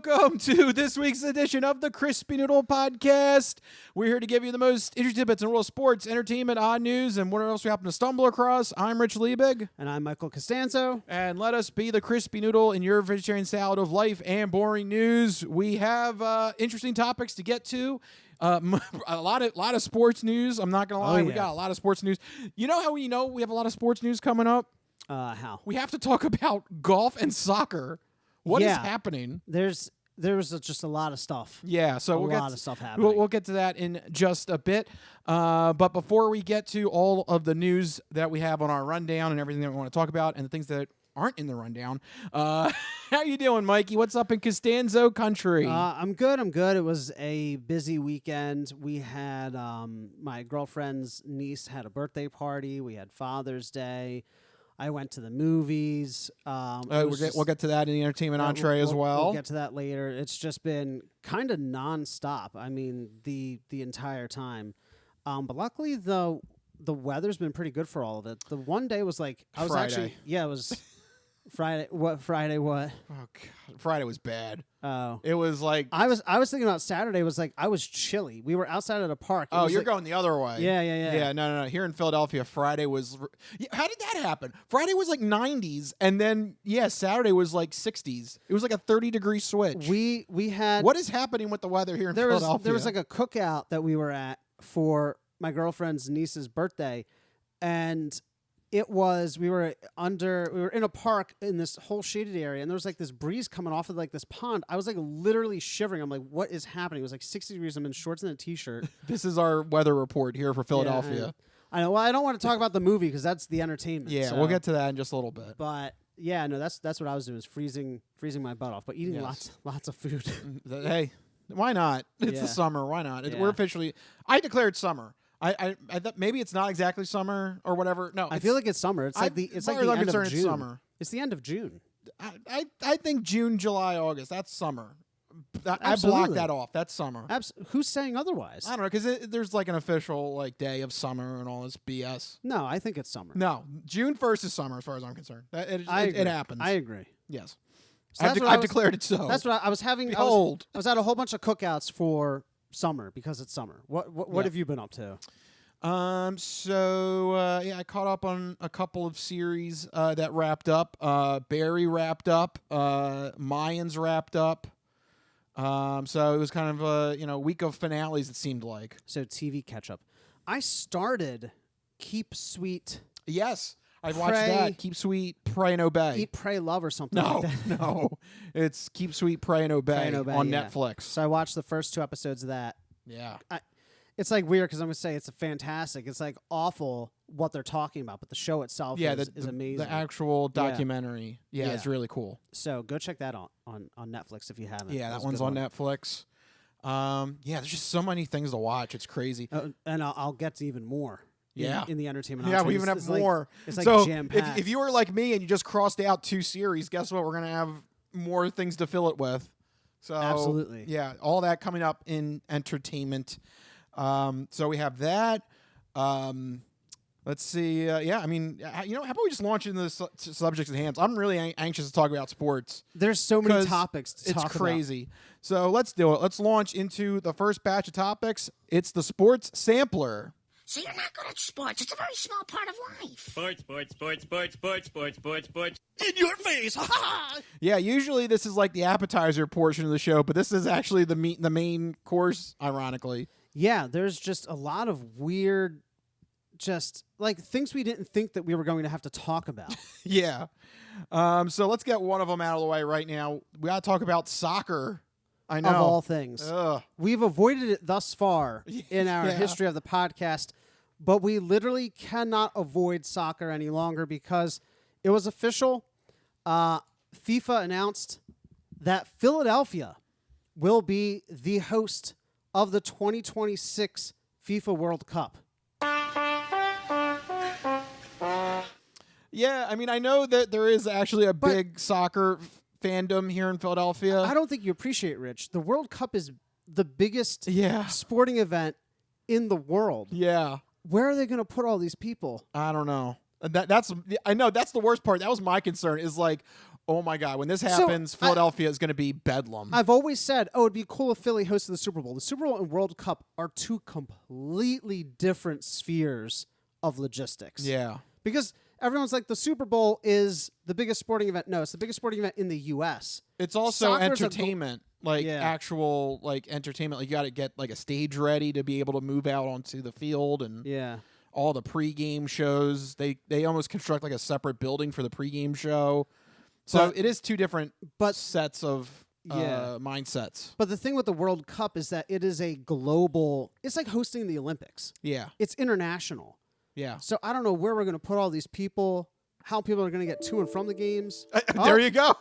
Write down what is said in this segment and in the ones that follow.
welcome to this week's edition of the Crispy Noodle Podcast. We're here to give you the most interesting tidbits in world sports, entertainment, odd news, and what else we happen to stumble across. I'm Rich Liebig. And I'm Michael Costanzo. And let us be the Crispy Noodle in your vegetarian salad of life and boring news. We have interesting topics to get to. A lot of sports news. I'm not going to lie. We got a lot of sports news. You know how we know we have a lot of sports news coming up? How? We have to talk about golf and soccer. What is happening? There was just a lot of stuff. Yeah, so a lot of stuff happening. We'll get to that in just a bit. But before we get to all of the news that we have on our rundown and everything that we want to talk about and the things that aren't in the rundown, how you doing, Mikey? What's up in Costanzo country? I'm good. It was a busy weekend. We had my girlfriend's niece had a birthday party. We had Father's Day. I went to the movies. We'll get to that in the entertainment entree as well. We'll get to that later. It's just been kind of nonstop. I mean, the entire time. But luckily, the weather's been pretty good for all of it. The one day was like Friday. It was Friday. What Friday? What? Oh God, Friday was bad. Oh, it was like I was thinking about Saturday. Was like I was chilly. We were outside at a park. Oh, you're going the other way. Yeah. Yeah, no. Here in Philadelphia, Friday was. How did that happen? Friday was like 90s, and then Saturday was like 60s. It was like a 30-degree switch. We had. What is happening with the weather here in Philadelphia? There was like a cookout that we were at for my girlfriend's niece's birthday, and we were in a park in this whole shaded area, and there was like this breeze coming off of like this pond. I was like literally shivering. I'm like, what is happening? It was like 60 degrees. I'm in shorts and a t-shirt. This is our weather report here for Philadelphia. Yeah, I know. Well, I don't want to talk about the movie because that's the entertainment. Yeah, so. We'll get to that in just a little bit. But yeah, no, that's what I was doing, is freezing my butt off, but eating lots of food. Hey, why not? It's the summer. Why not? Yeah. We're officially. I declared summer. I thought maybe it's not exactly summer or whatever. No, I feel like it's summer. It's like the end of June. It's summer. It's the end of June. I think June, July, August. That's summer. I blocked that off. That's summer. Who's saying otherwise? I don't know, because there's like an official like day of summer and all this BS. No, I think it's summer. No, June 1st is summer as far as I'm concerned. It happens. I agree. Yes. So I've declared it so. That's what I was having. Behold. I was at a whole bunch of cookouts for summer because it's summer. What have you been up to? I caught up on a couple of series that wrapped up. Barry wrapped up. Mayans wrapped up. So it was kind of a week of finales, it seemed like. So TV catch up. I started Keep Sweet. Yes, I watched that. Keep Sweet, Pray and Obey. Eat, Pray, Love or something like that. No. It's Keep Sweet, Pray and Obey, on Netflix. So I watched the first 2 episodes of that. Yeah. It's like weird because I'm going to say it's fantastic. It's like awful what they're talking about, but the show itself is amazing. The actual documentary, it's really cool. So go check that on Netflix if you haven't. Yeah, that one's on Netflix. There's just so many things to watch. It's crazy. And I'll get to even more. In the entertainment. Yeah, we even have more. It's like so jam-packed. if you were like me and you just crossed out 2 series, guess what? We're going to have more things to fill it with. So absolutely. Yeah, all that coming up in entertainment. So we have that. Let's see. How about we just launch into the subjects at hand? I'm really anxious to talk about sports. There's so many topics to talk about. It's crazy. So let's do it. Let's launch into the first batch of topics. It's the sports sampler. So you're not good at sports. It's a very small part of life. Sports. In your face. Ha ha. Yeah, usually this is like the appetizer portion of the show, but this is actually the main course, ironically. Yeah, there's just a lot of weird, just like things we didn't think that we were going to have to talk about. Yeah. So let's get one of them out of the way right now. We got to talk about soccer. I know. Of all things. Ugh. We've avoided it thus far in our history of the podcast, but we literally cannot avoid soccer any longer because it was official. FIFA announced that Philadelphia will be the host of the 2026 FIFA World Cup. Yeah, I mean, I know that there is actually a big soccer fandom here in Philadelphia. I don't think you appreciate, Rich. The World Cup is the biggest sporting event in the world. Yeah. Where are they going to put all these people? I don't know. I know that's the worst part. That was my concern. Is like, oh my God, when this happens, Philadelphia is going to be bedlam. I've always said, oh, it'd be cool if Philly hosted the Super Bowl. The Super Bowl and World Cup are two completely different spheres of logistics. Yeah. Because everyone's like, the Super Bowl is the biggest sporting event. No, it's the biggest sporting event in the U.S. It's also Soccer's entertainment, actual entertainment. Like you got to get like a stage ready to be able to move out onto the field and all the pregame shows. They almost construct like a separate building for the pregame show. So it is two different sets of mindsets. But the thing with the World Cup is that it is a global. It's like hosting the Olympics. Yeah. It's international. Yeah. So I don't know where we're going to put all these people, how people are going to get to and from the games. There you go.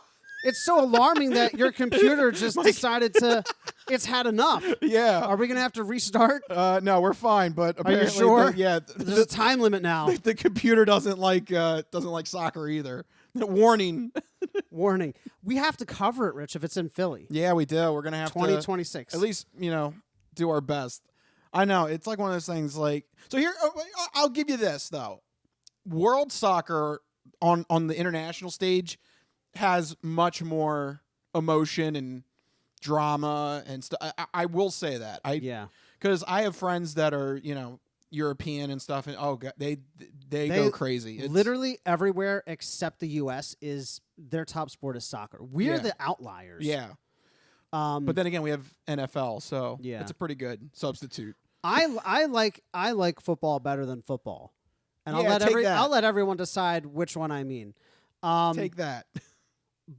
It's so alarming that your computer just decided it's had enough. Yeah. Are we going to have to restart? No, we're fine. But apparently, are you sure? There's a time limit now. The computer doesn't like soccer either. Warning. Warning. We have to cover it, Rich, if it's in Philly. Yeah, we do. We're going to have 2026. At least, do our best. I know. It's like one of those things like, so here, I'll give you this though. World soccer on the international stage has much more emotion and drama and stuff. I will say that. Because I have friends that are, European and stuff, and they go crazy. It's literally everywhere except the U.S. is their top sport is soccer. We're the outliers. Yeah. But then again, we have NFL, so it's a pretty good substitute. I like football better than football, and I'll let everyone decide which one I mean. Take that.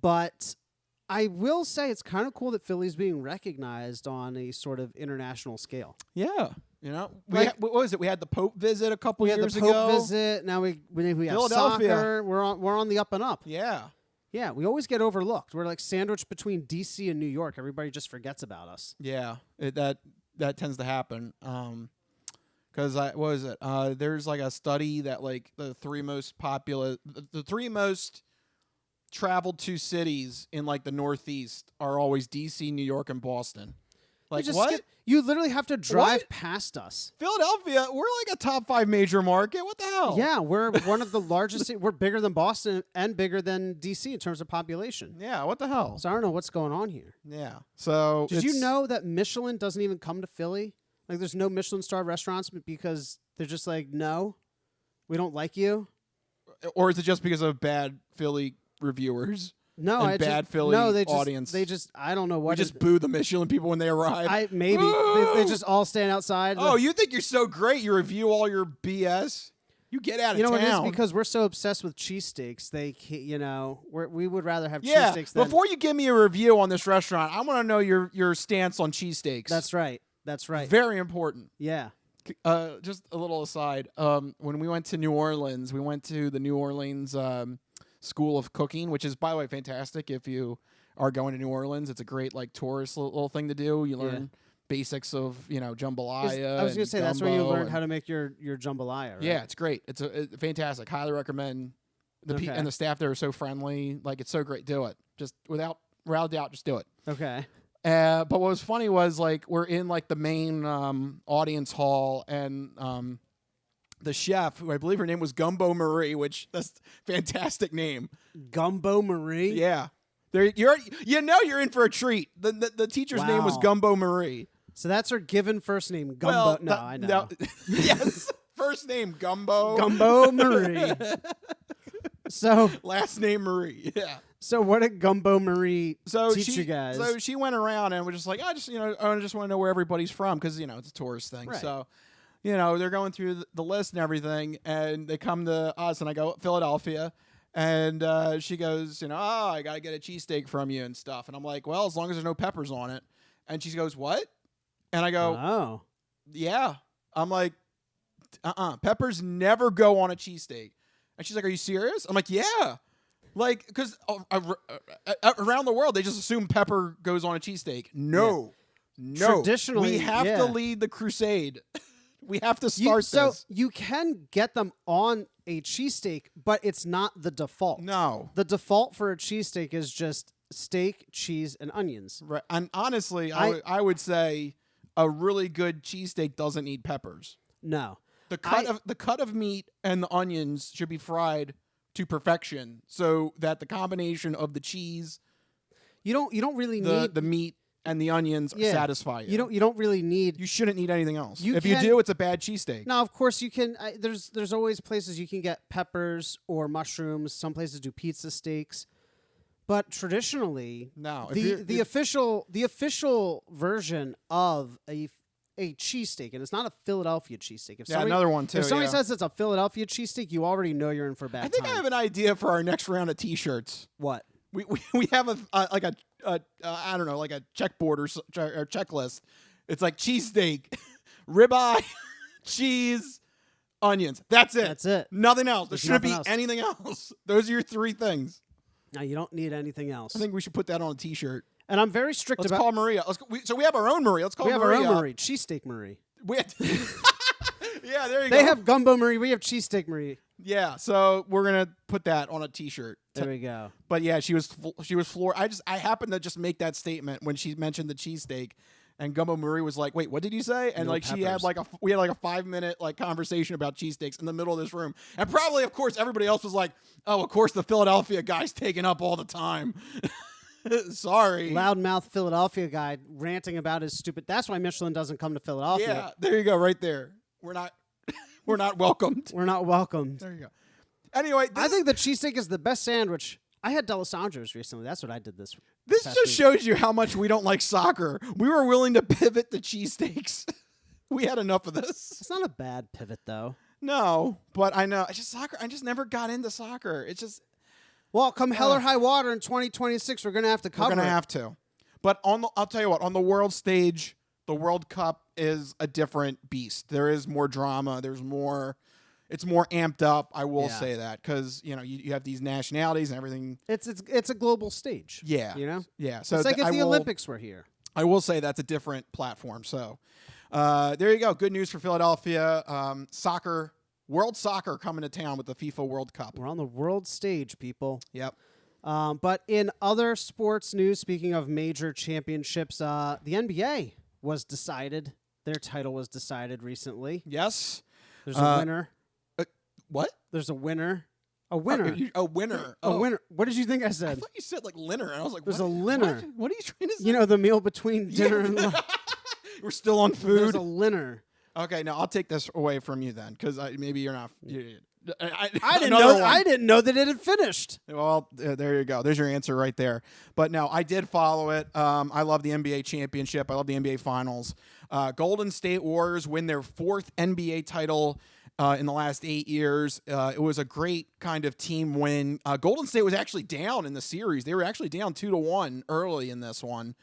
But I will say it's kind of cool that Philly's being recognized on a sort of international scale. Yeah. What was it? We had the Pope visit a couple years ago. We had the Pope visit. Now we have soccer. We're on the up and up. Yeah. Yeah, we always get overlooked. We're like sandwiched between D.C. and New York. Everybody just forgets about us. Yeah, that tends to happen. Because what was it? There's like a study that like the three most traveled to cities in like the Northeast are always D.C., New York, and Boston. Like what? You literally have to drive past us. Philadelphia, we're like a top 5 major market. What the hell? Yeah, we're one of the largest. We're bigger than Boston and bigger than D.C. in terms of population. Yeah, what the hell? So I don't know what's going on here. Yeah. So did you know that Michelin doesn't even come to Philly? Like there's no Michelin star restaurants because they're just like, no, we don't like you. Or is it just because of bad Philly reviewers? No, Philly audience. They just I don't know what. We just boo the Michelin people when they arrive. Maybe they just all stand outside. Oh, you think you're so great? You review all your BS. You get out of town. You know what it is? Because we're so obsessed with cheesesteaks. We would rather have cheesesteaks. Before you give me a review on this restaurant, I want to know your stance on cheesesteaks. That's right. Very important. Yeah. Just a little aside. When we went to New Orleans, we went to the New Orleans School of Cooking, which is, by the way, fantastic. If you are going to New Orleans, it's a great like tourist little thing to do. You learn basics of jambalaya. I was going to say that's where you learn how to make your jambalaya. Right? Yeah, it's great. It's fantastic. Highly recommend. And the staff there are so friendly. Like it's so great. Do it. Just without doubt, just do it. Okay. But what was funny was like we're in like the main audience hall and the chef, who I believe her name was Gumbo Marie, which that's a fantastic name. Gumbo Marie? Yeah. You're in for a treat. The teacher's name was Gumbo Marie. So that's her given first name, Gumbo. I know. No. Yes. First name Gumbo. Gumbo Marie. So last name Marie. Yeah. So what did Gumbo Marie teach you guys? So she went around and was just like, I just want to know where everybody's from because it's a tourist thing. Right. So they're going through the list and everything, and they come to us, and I go, Philadelphia, and she goes, I got to get a cheesesteak from you and stuff. And I'm like, well, as long as there's no peppers on it. And she goes, what? And I go, oh. Yeah. I'm like, peppers never go on a cheesesteak. And she's like, are you serious? I'm like, yeah. Like, because around the world, they just assume pepper goes on a cheesesteak. No. Traditionally, we have to lead the crusade. We have to start this. So you can get them on a cheesesteak, but it's not the default. No. The default for a cheesesteak is just steak, cheese, and onions. Right. And honestly, I would say a really good cheesesteak doesn't need peppers. No. The cut of meat and the onions should be fried to perfection, so that the combination of the cheese, You don't really the need the meat, and the onions yeah, satisfy you. You don't really need. You shouldn't need anything else. You If you can- do, it's a bad cheesesteak. Now, of course, you can. There's always places you can get peppers or mushrooms. Some places do pizza steaks, but traditionally, No, the official version of a cheesesteak, and it's not a Philadelphia cheesesteak. If Yeah, somebody, another one, too, If somebody yeah. says it's a Philadelphia cheesesteak, you already know you're in for a bad I think time. I have an idea for our next round of T-shirts. What? We have a I don't know, like a checkboard or checklist. It's like cheesesteak, ribeye, cheese, onions. That's it. That's it. Nothing else. There There's shouldn't be nothing else. anything else. Those are your three things. Now you don't need anything else. I think we should put that on a T-shirt. And I'm very strict Let's about. call Maria. So we have our own Maria. Let's call We have Maria. our own Marie, cheesesteak Marie. We had yeah, there you go. They have gumbo Marie. We have cheesesteak Marie. Yeah, so we're gonna put that on a T-shirt. There we go. But yeah, she was floored. I happened to just make that statement when she mentioned the cheesesteak, and Gumbo Marie was like, "Wait, what did you say?" And No like she had peppers. we had like a 5-minute like conversation about cheesesteaks in the middle of this room, and probably of course everybody else was like, "Oh, of course the Philadelphia guy's taking up all the time." Sorry. Loudmouth Philadelphia guy ranting about his stupid. That's why Michelin doesn't come to Philadelphia. Yeah, there you go, right there. We're not we're not welcomed. We're not welcomed. There you go. Anyway, I think the cheesesteak is the best sandwich. I had D'Alessandro's recently. That's what I did this. this past just week. shows you how much we don't like soccer. We were willing to pivot to cheesesteaks. We had enough of this. It's not a bad pivot though. No, but I know. It's just soccer. I just never got into soccer. It's just Well, come hell or high water in 2026, we're gonna have to cover. we're gonna it. have to. But I'll tell you what. On the world stage, the World Cup is a different beast. There is more drama. There's more. It's more amped up. I will Yeah. say that because you have these nationalities and everything. It's a global stage. Yeah, You know. Yeah. So It's like if I the will- Olympics were here. I will say that's a different platform. So there you go. Good news for Philadelphia. Soccer, world soccer coming to town with the FIFA World Cup. We're on the world stage, people. Yep. But in other sports news, speaking of major championships, the NBA was decided. Their title was decided recently. Yes. There's a winner. What? There's a winner. A winner. A winner. A winner. What did you think I I said? thought you said like Linner, and I was like, There's what? a Linner. What are you trying to say? You know, the meal between dinner and lunch. We're still on There's food. a Linner. Okay, now I'll take this away from you then, because maybe you're not. I another one. I didn't know that it had finished. Well, there you go. There's your answer right there. But no, I did follow it. I love the NBA championship. I love the NBA finals. Golden State Warriors win their 4th NBA title in the last 8 years. It was a great kind of team win. Golden State was actually down in the series. They were actually down 2-1 early in this one.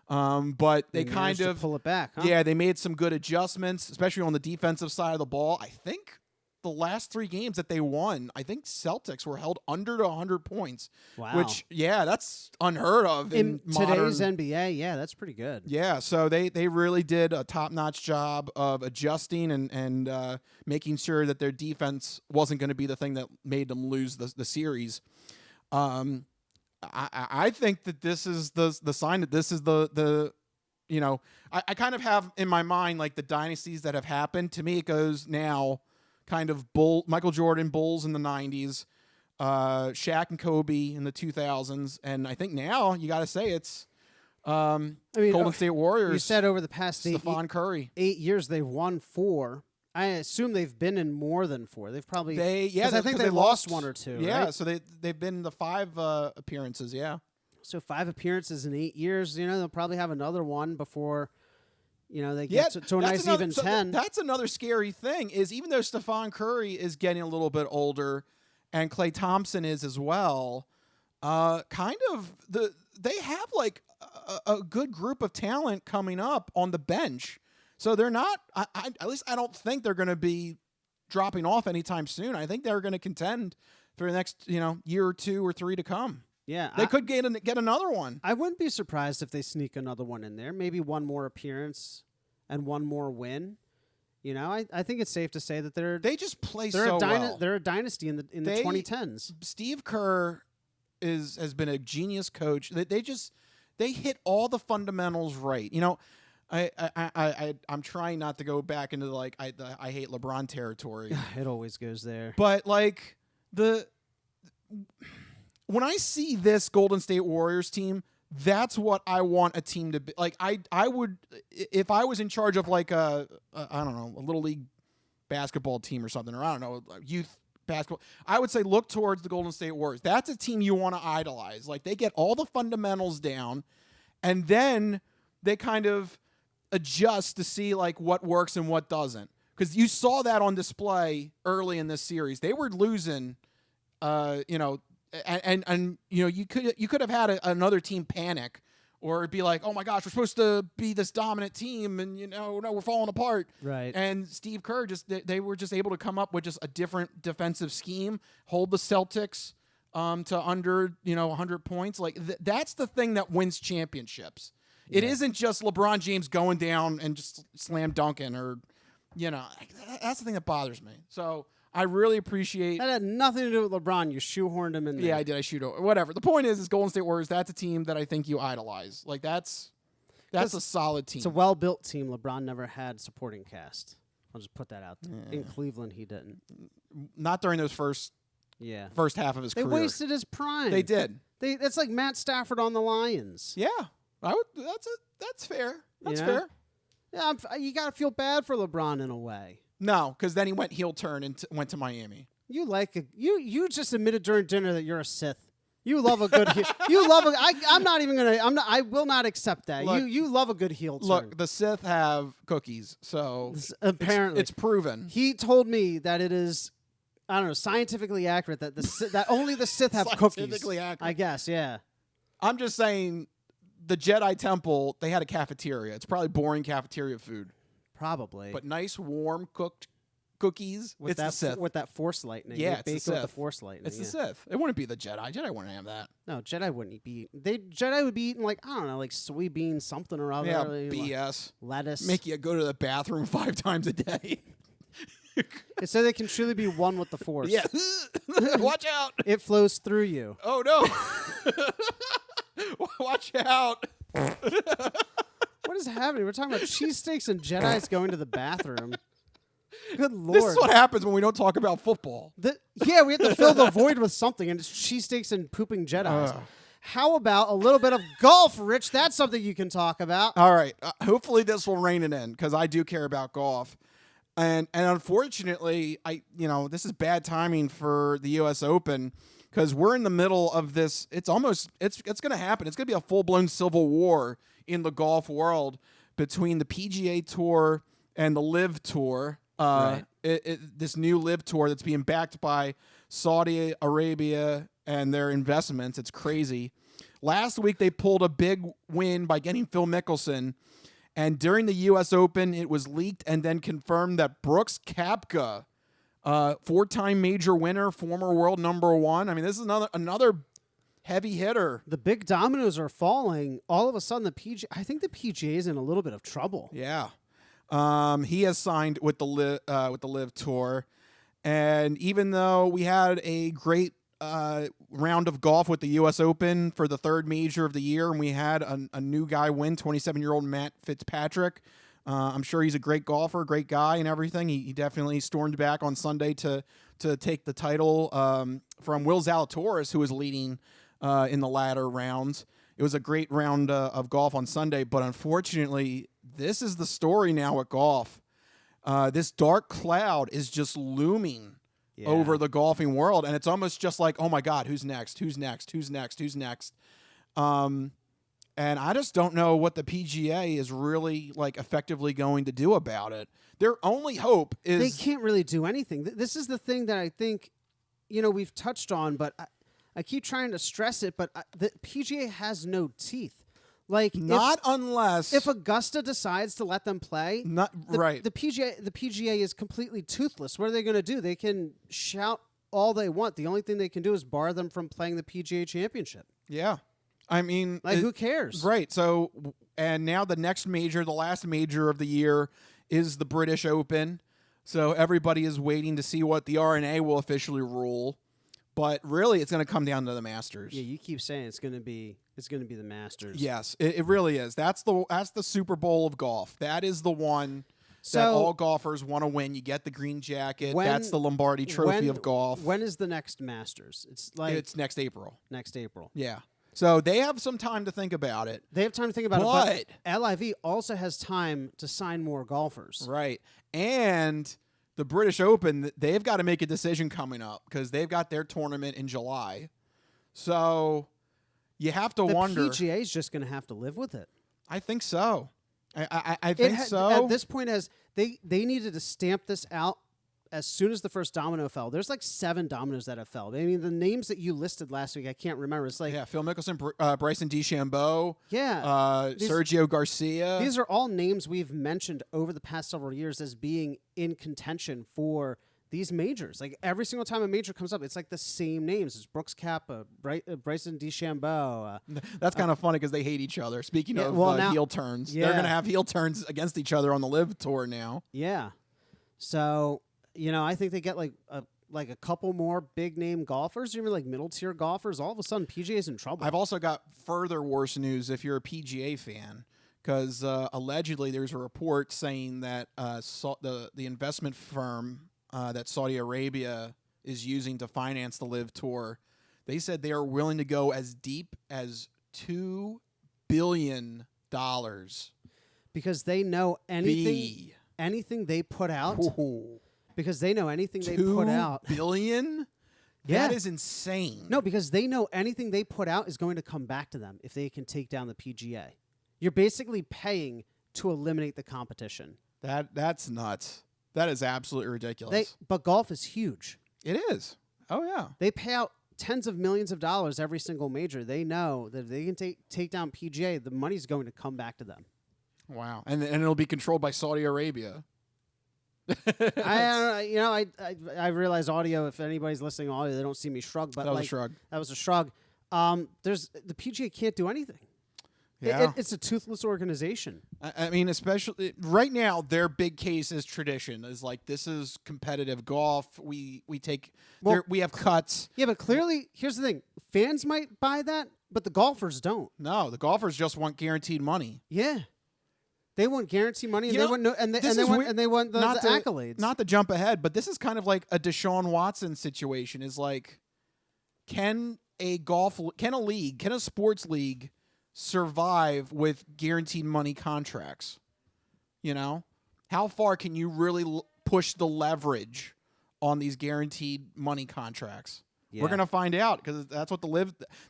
But they kind managed to of pull it back. Huh? Yeah, they made some good adjustments, especially on the defensive side of the ball. I think the last 3 games that they won, I think Celtics were held under to 100 points. Wow. Which, yeah, that's unheard of in today's modern. NBA, yeah, that's pretty good. Yeah, so they really did a top-notch job of adjusting and making sure that their defense wasn't going to be the thing that made them lose the series. I think that this is the sign that this is the I kind of have in my mind like the dynasties that have happened. To me, it goes now kind of Michael Jordan Bulls in the 90s, Shaq and Kobe in the 2000s, and I think now you got to say it's Golden State Warriors. You said over the past Stephon Curry. 8 years they've won 4. I assume they've been in more than 4. They've probably I think they lost 1 or 2. Yeah, right? so they've been the 5 appearances. Yeah. So 5 appearances in 8 years. You know, they'll probably have another one before, they get to a nice even 10. That's another scary thing is even though Stephon Curry is getting a little bit older and Klay Thompson is as well, they have like a good group of talent coming up on the bench. So they're not, at least I don't think they're going to be dropping off anytime soon. I think they're going to contend for the next, year or 2 or 3 to come. Yeah. They could get another one. I wouldn't be surprised if they sneak another one in there. Maybe one more appearance and one more win. I think it's safe to say that They just play they're so a well. They're a dynasty in the 2010s. Steve Kerr has been a genius coach. They hit all the fundamentals right. I'm trying not to go back into I hate LeBron territory. It always goes there. But like when I see this Golden State Warriors team, that's what I want a team to be. Like I would, if I was in charge of like I don't know, a little league basketball team or something, or I don't know, youth basketball, I would say look towards the Golden State Warriors. That's a team you want to idolize. Like they get all the fundamentals down, and then they kind of adjust to see like what works and what doesn't. Because you saw that on display early in this series. They were losing, and you could have had another team panic or be like, oh my gosh, we're supposed to be this dominant team, and no, we're falling apart. Right. And Steve Kerr they were just able to come up with just a different defensive scheme, hold the Celtics to under 100 points. Like that's the thing that wins championships. Yeah. It isn't just LeBron James going down and just slam dunking or. That's the thing that bothers me. So I really appreciate. That had nothing to do with LeBron. You shoehorned him in there. Yeah, I did. I whatever. The point is Golden State Warriors. That's a team that I think you idolize. Like that's a solid team. It's a well-built team. LeBron never had supporting cast. I'll just put that out there. Yeah. In Cleveland, he didn't. Not during those first half of his career. They wasted his prime. They did. It's like Matt Stafford on the Lions. Yeah, that's fair. That's fair. Yeah, you got to feel bad for LeBron in a way. No, because then he went heel turn and went to Miami. You just admitted during dinner that you're a Sith. You love a good heel. I will not accept that. Look, you love a good heel turn. Look, the Sith have cookies, so apparently it's proven. He told me that it is, I don't know, scientifically accurate that that only the Sith have cookies. Scientifically accurate. I guess, yeah. I'm just saying. The Jedi Temple, they had a cafeteria. It's probably boring cafeteria food. Probably. But nice, warm, cooked cookies. With it's the Sith. With that Force lightning. Yeah, it's the Sith. With the Force lightning. It's the Sith. It wouldn't be the Jedi. Jedi wouldn't have that. No, Jedi wouldn't be. Jedi would be eating like, I don't know, like soybean something or other. Yeah, BS. Lettuce. Make you go to the bathroom 5 times a day. It said they can truly be one with the Force. Yeah. Watch out. It flows through you. Oh, no. Watch out. What is happening? We're talking about cheesesteaks and Jedis going to the bathroom. Good Lord. This is what happens when we don't talk about football. We have to fill the void with something, and it's cheesesteaks and pooping Jedis. How about a little bit of golf, Rich? That's something you can talk about. All right. Hopefully this will rein it in, because I do care about golf. And unfortunately, this is bad timing for the U.S. Open, because we're in the middle of this. It's going to happen. It's going to be a full-blown civil war in the golf world between the PGA Tour and the LIV Tour. Right. This new LIV Tour that's being backed by Saudi Arabia and their investments. It's crazy. Last week, they pulled a big win by getting Phil Mickelson. And during the U.S. Open, it was leaked and then confirmed that Brooks Koepka, 4-time major winner, former world number 1. I mean, this is another heavy hitter. The big dominoes are falling. All of a sudden, I think the PGA is in a little bit of trouble. Yeah, he has signed with the LIV Tour, and even though we had a great round of golf with the U.S. Open for the 3rd major of the year, and we had a new guy win, 27-year-old Matt Fitzpatrick. I'm sure he's a great golfer, great guy, and everything. He definitely stormed back on Sunday to take the title from Will Zalatoris, who was leading in the latter rounds. It was a great round of golf on Sunday, but unfortunately, this is the story now at golf. This dark cloud is just looming over the golfing world, and it's almost just like, oh my God, who's next? Who's next? Who's next? Who's next? And I just don't know what the PGA is really like effectively going to do about it. Their only hope is they can't really do anything. This is the thing that I think, we've touched on, but I keep trying to stress it. But the PGA has no teeth. Like unless if Augusta decides to let them play, right. The PGA is completely toothless. What are they going to do? They can shout all they want. The only thing they can do is bar them from playing the PGA Championship. Yeah. I mean, who cares? Right. So, and now the next major, the last major of the year, is the British Open. So everybody is waiting to see what the RNA will officially rule. But really, it's going to come down to the Masters. Yeah, you keep saying it's going to be the Masters. Yes, it really is. That's the Super Bowl of golf. That is the one that So- all golfers want to win. You get the green jacket. When- That's the Lombardi Trophy when- of golf. When is the next Masters? It's like It's next April. next April. Yeah. So they have some time to think about it. They have time to think about it, but LIV also has time to sign more golfers. Right. And the British Open, they've got to make a decision coming up because they've got their tournament in July. So you have to The wonder. PGA is just going to have to live with it. I think so. I think so. At this point, as they needed to stamp this out as soon as the first domino fell. There's like 7 dominoes that have fell. I mean, the names that you listed last week, I can't remember. It's like Phil Mickelson, Bryson DeChambeau, these- Sergio Garcia. These are all names we've mentioned over the past several years as being in contention for these majors. Like every single time a major comes up, it's like the same names. It's Brooks Koepka, Bryson DeChambeau. That's kind of funny because they hate each other. Speaking of now- heel turns, they're Yeah. going to have heel turns against each other on the Live Tour now. Yeah. So, I think they get like a couple more big name golfers, even like middle tier golfers. All of a sudden, PGA's in trouble. I've also got further worse news if you're a PGA fan, because allegedly there's a report saying that the investment firm that Saudi Arabia is using to finance the Live Tour, they said they are willing to go as deep as $2 billion. Because they know anything they put out. Ooh. Because they know anything they put out. $2 billion? Yeah. That is insane. No, because they know anything they put out is going to come back to them if they can take down the PGA. You're basically paying to eliminate the competition. That's nuts. That is absolutely ridiculous. But golf is huge. It is. Oh, yeah. They pay out tens of millions of dollars every single major. They know that if they can take down PGA, the money's going to come back to them. Wow. And it'll be controlled by Saudi Arabia. I realize audio. If anybody's listening to audio, they don't see me shrug. But That was a shrug. That was a shrug. The PGA can't do anything. Yeah. It's a toothless organization. I mean, especially right now, their big case is tradition. Is like, this is competitive golf. We have cuts. Yeah, but clearly, here's the thing: fans might buy that, but the golfers don't. No, the golfers just want guaranteed money. Yeah, they want guaranteed money, and You they know, want no, and this they is want weird. and they want the accolades. Not to jump ahead, but this is kind of like a Deshaun Watson situation. Is like, can a sports league survive with guaranteed money contracts? How far can you really push the leverage on these guaranteed money contracts? Yeah. We're gonna find out, because that's what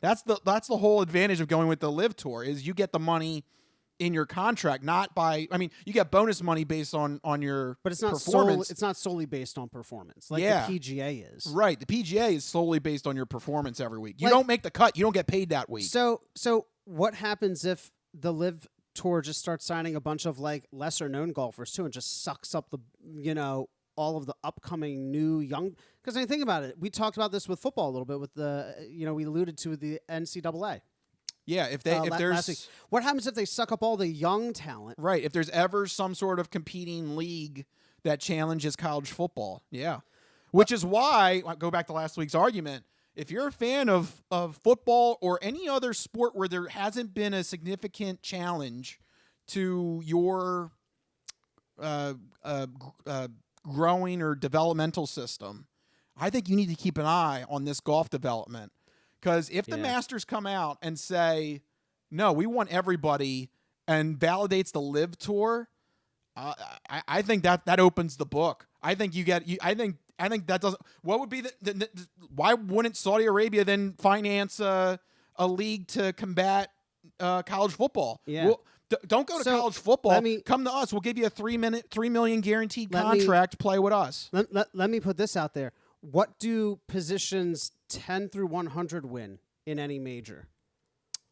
that's the whole advantage of going with the Live Tour is you get the money in your contract, not by. I mean, you get bonus money based on your but it's not performance. it's not solely based on performance, like Yeah. the PGA is. Right. The PGA is solely based on your performance every week. You Like- don't make the cut. You don't get paid that week. So what happens if the Live Tour just starts signing a bunch of like lesser known golfers too, and just sucks up the all of the upcoming new young? Because I mean, think about it. We talked about this with football a little bit with the we alluded to the NCAA. Yeah, if Last there's week. What happens if they suck up all the young talent? right, if there's ever some sort of competing league that challenges college football, yeah, which is why I go back to last week's argument. If you're a fan of football or any other sport where there hasn't been a significant challenge to your growing or developmental system, I think you need to keep an eye on this golf development. Because if the Masters come out and say, no, we want everybody, and validates the Live Tour, I think that opens the book. I think I think that doesn't. What would be why wouldn't Saudi Arabia then finance a league to combat college football? Yeah. Well, don't go to So, college football. me- Come to us. We'll give you a $3 million guaranteed Let me- contract. Play with us. Let me put this out there. What do positions 10 through 100 win in any major?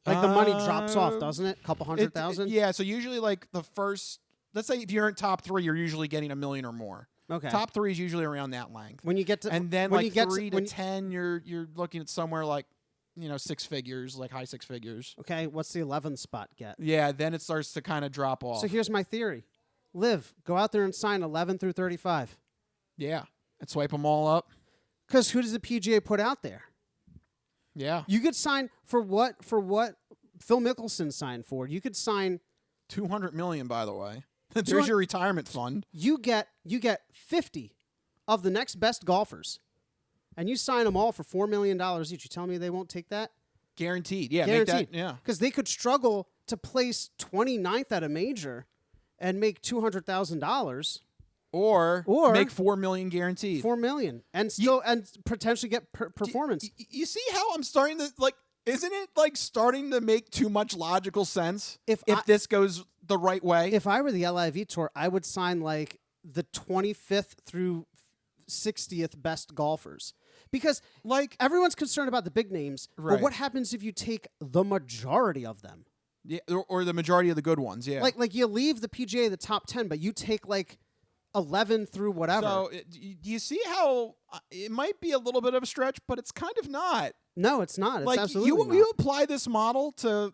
Like the money drops off, doesn't it? Couple hundred thousand? Yeah. So usually, like the first, let's say if you're in top 3, you're usually getting $1 million or more. Okay. Top 3 is usually around that length. When you get to And then when like you get 3 to when- 10, you're looking at somewhere like 6 figures, like high 6 figures. Okay, what's the 11th spot get? Yeah, then it starts to kind of drop off. So here's my theory. Live, go out there and sign 11 through 35. Yeah, and swipe them all up. Because who does the PGA put out there? Yeah, You could sign for what Phil Mickelson signed for. You could sign $200 million, by the way. There's your retirement fund. You get 50 of the next best golfers, and you sign them all for $4 million each. You tell me they won't take that? Guaranteed. Yeah, Guaranteed. make that, yeah. Because they could struggle to place 29th at a major and make $200,000. Or make $4 million guaranteed. $4 million, and still and potentially get performance. You see how I'm starting to like? Isn't it like starting to make too much logical sense? If this goes the right way, if I were the LIV Tour, I would sign like the 25th through 60th best golfers, because like everyone's concerned about the big names. Right. But what happens if you take the majority of them? Yeah, or the majority of the good ones. Yeah, like you leave the PGA the top 10, but you take like 11 through whatever. So do you see how it might be a little bit of a stretch, but it's kind of not. No, it's not. It's like absolutely not. You apply this model to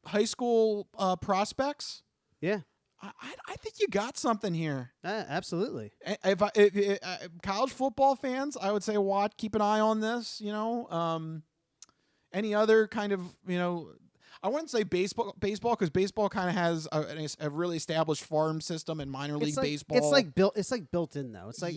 high school prospects. Yeah, I think you got something here. Absolutely. If college football fans, I would say keep an eye on this. Any other kind of I wouldn't say baseball because baseball kind of has a really established farm system and minor league baseball. It's like built in though. It's like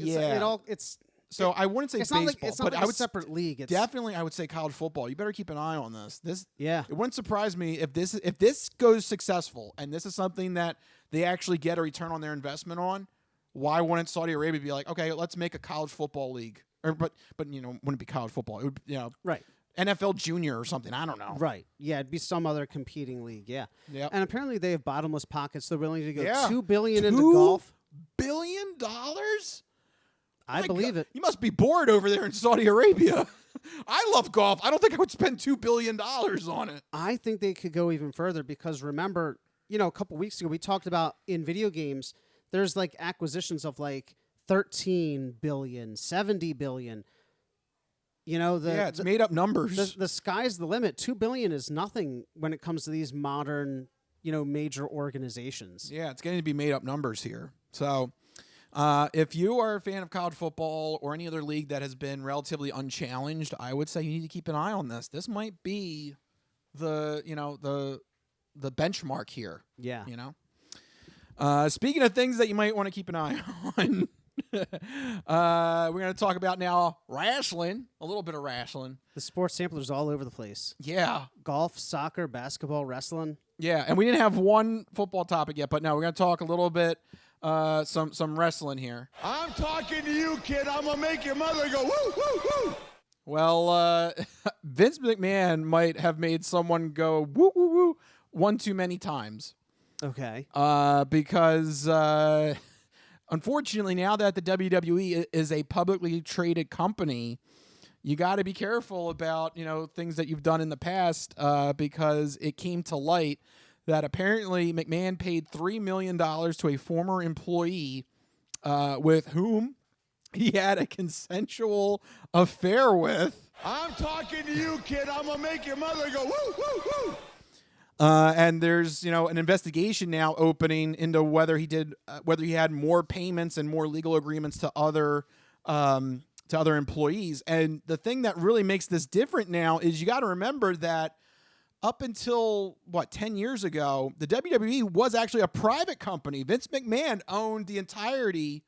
So I wouldn't say baseball, it's not but like I would a separate league. It's definitely I would say college football. You better keep an eye on this. It wouldn't surprise me if this goes successful and this is something that they actually get a return on their investment on. Why wouldn't Saudi Arabia be like, okay, let's make a college football league? But wouldn't be college football. It would right. NFL Junior or something. I don't know. Right. Yeah, it'd be some other competing league. Yeah. Yep. And apparently they have bottomless pockets. They're willing to go Yeah. $2 billion into golf. $2 billion? I believe it. You must be bored over there in Saudi Arabia. I love golf. I don't think I would spend $2 billion on it. I think they could go even further because remember, a couple weeks ago we talked about in video games, there's like acquisitions of like 13 billion, 70 billion. It's made up numbers. The sky's the limit. $2 billion is nothing when it comes to these modern, major organizations. Yeah, it's going to be made up numbers here. So if you are a fan of college football or any other league that has been relatively unchallenged, I would say you need to keep an eye on this. This might be the benchmark here. Yeah. Speaking of things that you might want to keep an eye on, we're going to talk about now wrestling, a little bit of wrestling. The sports samplers all over the place. Yeah. Golf, soccer, basketball, wrestling. Yeah, and we didn't have one football topic yet, but no, we're going to talk a little bit some wrestling here. I'm talking to you, kid. I'm going to make your mother go, woo, woo, woo. Well, Vince McMahon might have made someone go woo, woo, woo one too many times. Okay. Because unfortunately, now that the WWE is a publicly traded company, you got to be careful about things that you've done in the past because it came to light that apparently McMahon paid $3 million to a former employee with whom he had a consensual affair with. I'm talking to you, kid. I'm going to make your mother go, woo, woo, woo. And there's, an investigation now opening into whether he had more payments and more legal agreements to other employees. And the thing that really makes this different now is you got to remember that up until 10 years ago, the WWE was actually a private company. Vince McMahon owned the entirety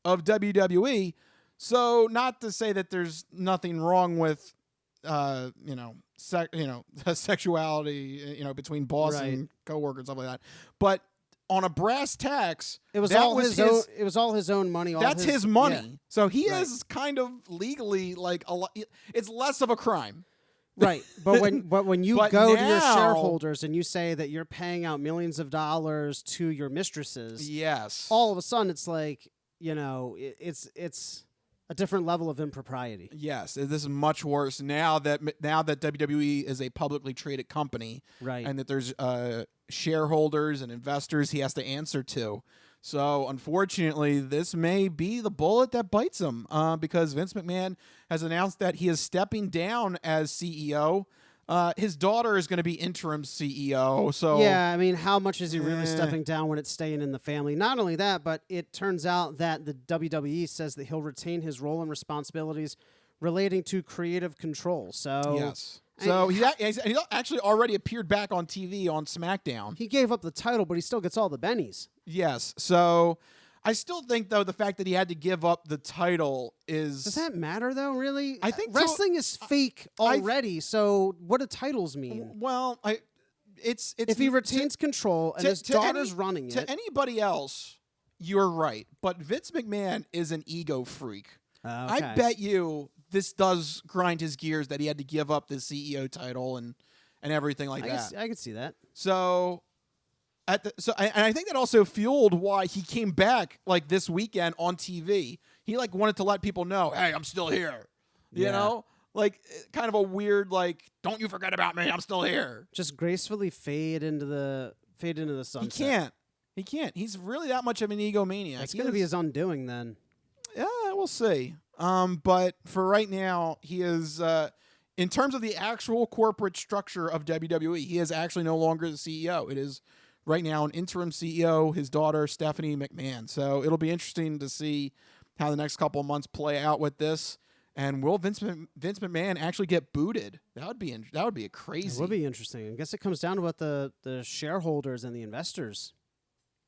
of WWE. So not to say that there's nothing wrong with sexuality, between boss and coworkers, stuff like that. But on a brass tacks, it was all his own money. That's his money. Yeah. So he is kind of legally it's less of a crime. Right. But when you go to your shareholders and you say that you're paying out millions of dollars to your mistresses, yes, all of a sudden it's like, it's a different level of impropriety. Yes, this is much worse now that WWE is a publicly traded company, right? And that there's shareholders and investors he has to answer to. So unfortunately, this may be the bullet that bites him because Vince McMahon has announced that he is stepping down as CEO. His daughter is going to be interim CEO. So yeah, I mean, how much is he really stepping down when it's staying in the family? Not only that, but it turns out that the WWE says that he'll retain his role and responsibilities relating to creative control. So yes. So he actually already appeared back on TV on SmackDown. He gave up the title, but he still gets all the bennies. Yes. So I still think, though, the fact that he had to give up the title is... Does that matter, though, really? I think wrestling is fake already, so what do titles mean? Well, it's if he retains control and his daughter's running it... To anybody else, you're right. But Vince McMahon is an ego freak. Okay. I bet you this does grind his gears that he had to give up the CEO title and everything like that. I can see that. So, I think that also fueled why he came back like this weekend on TV. He like wanted to let people know, hey, I'm still here. You know, like kind of a weird like, don't you forget about me? I'm still here. Just gracefully fade into the sunset. He can't. He's really that much of an egomaniac. It's going to be his undoing then. Yeah, we'll see. But for right now, he is, in terms of the actual corporate structure of WWE, he is actually no longer the CEO. It is right now an interim CEO, his daughter, Stephanie McMahon. So it'll be interesting to see how the next couple of months play out with this. And will Vince McMahon actually get booted? That would be a crazy. It would be interesting. I guess it comes down to what the shareholders and the investors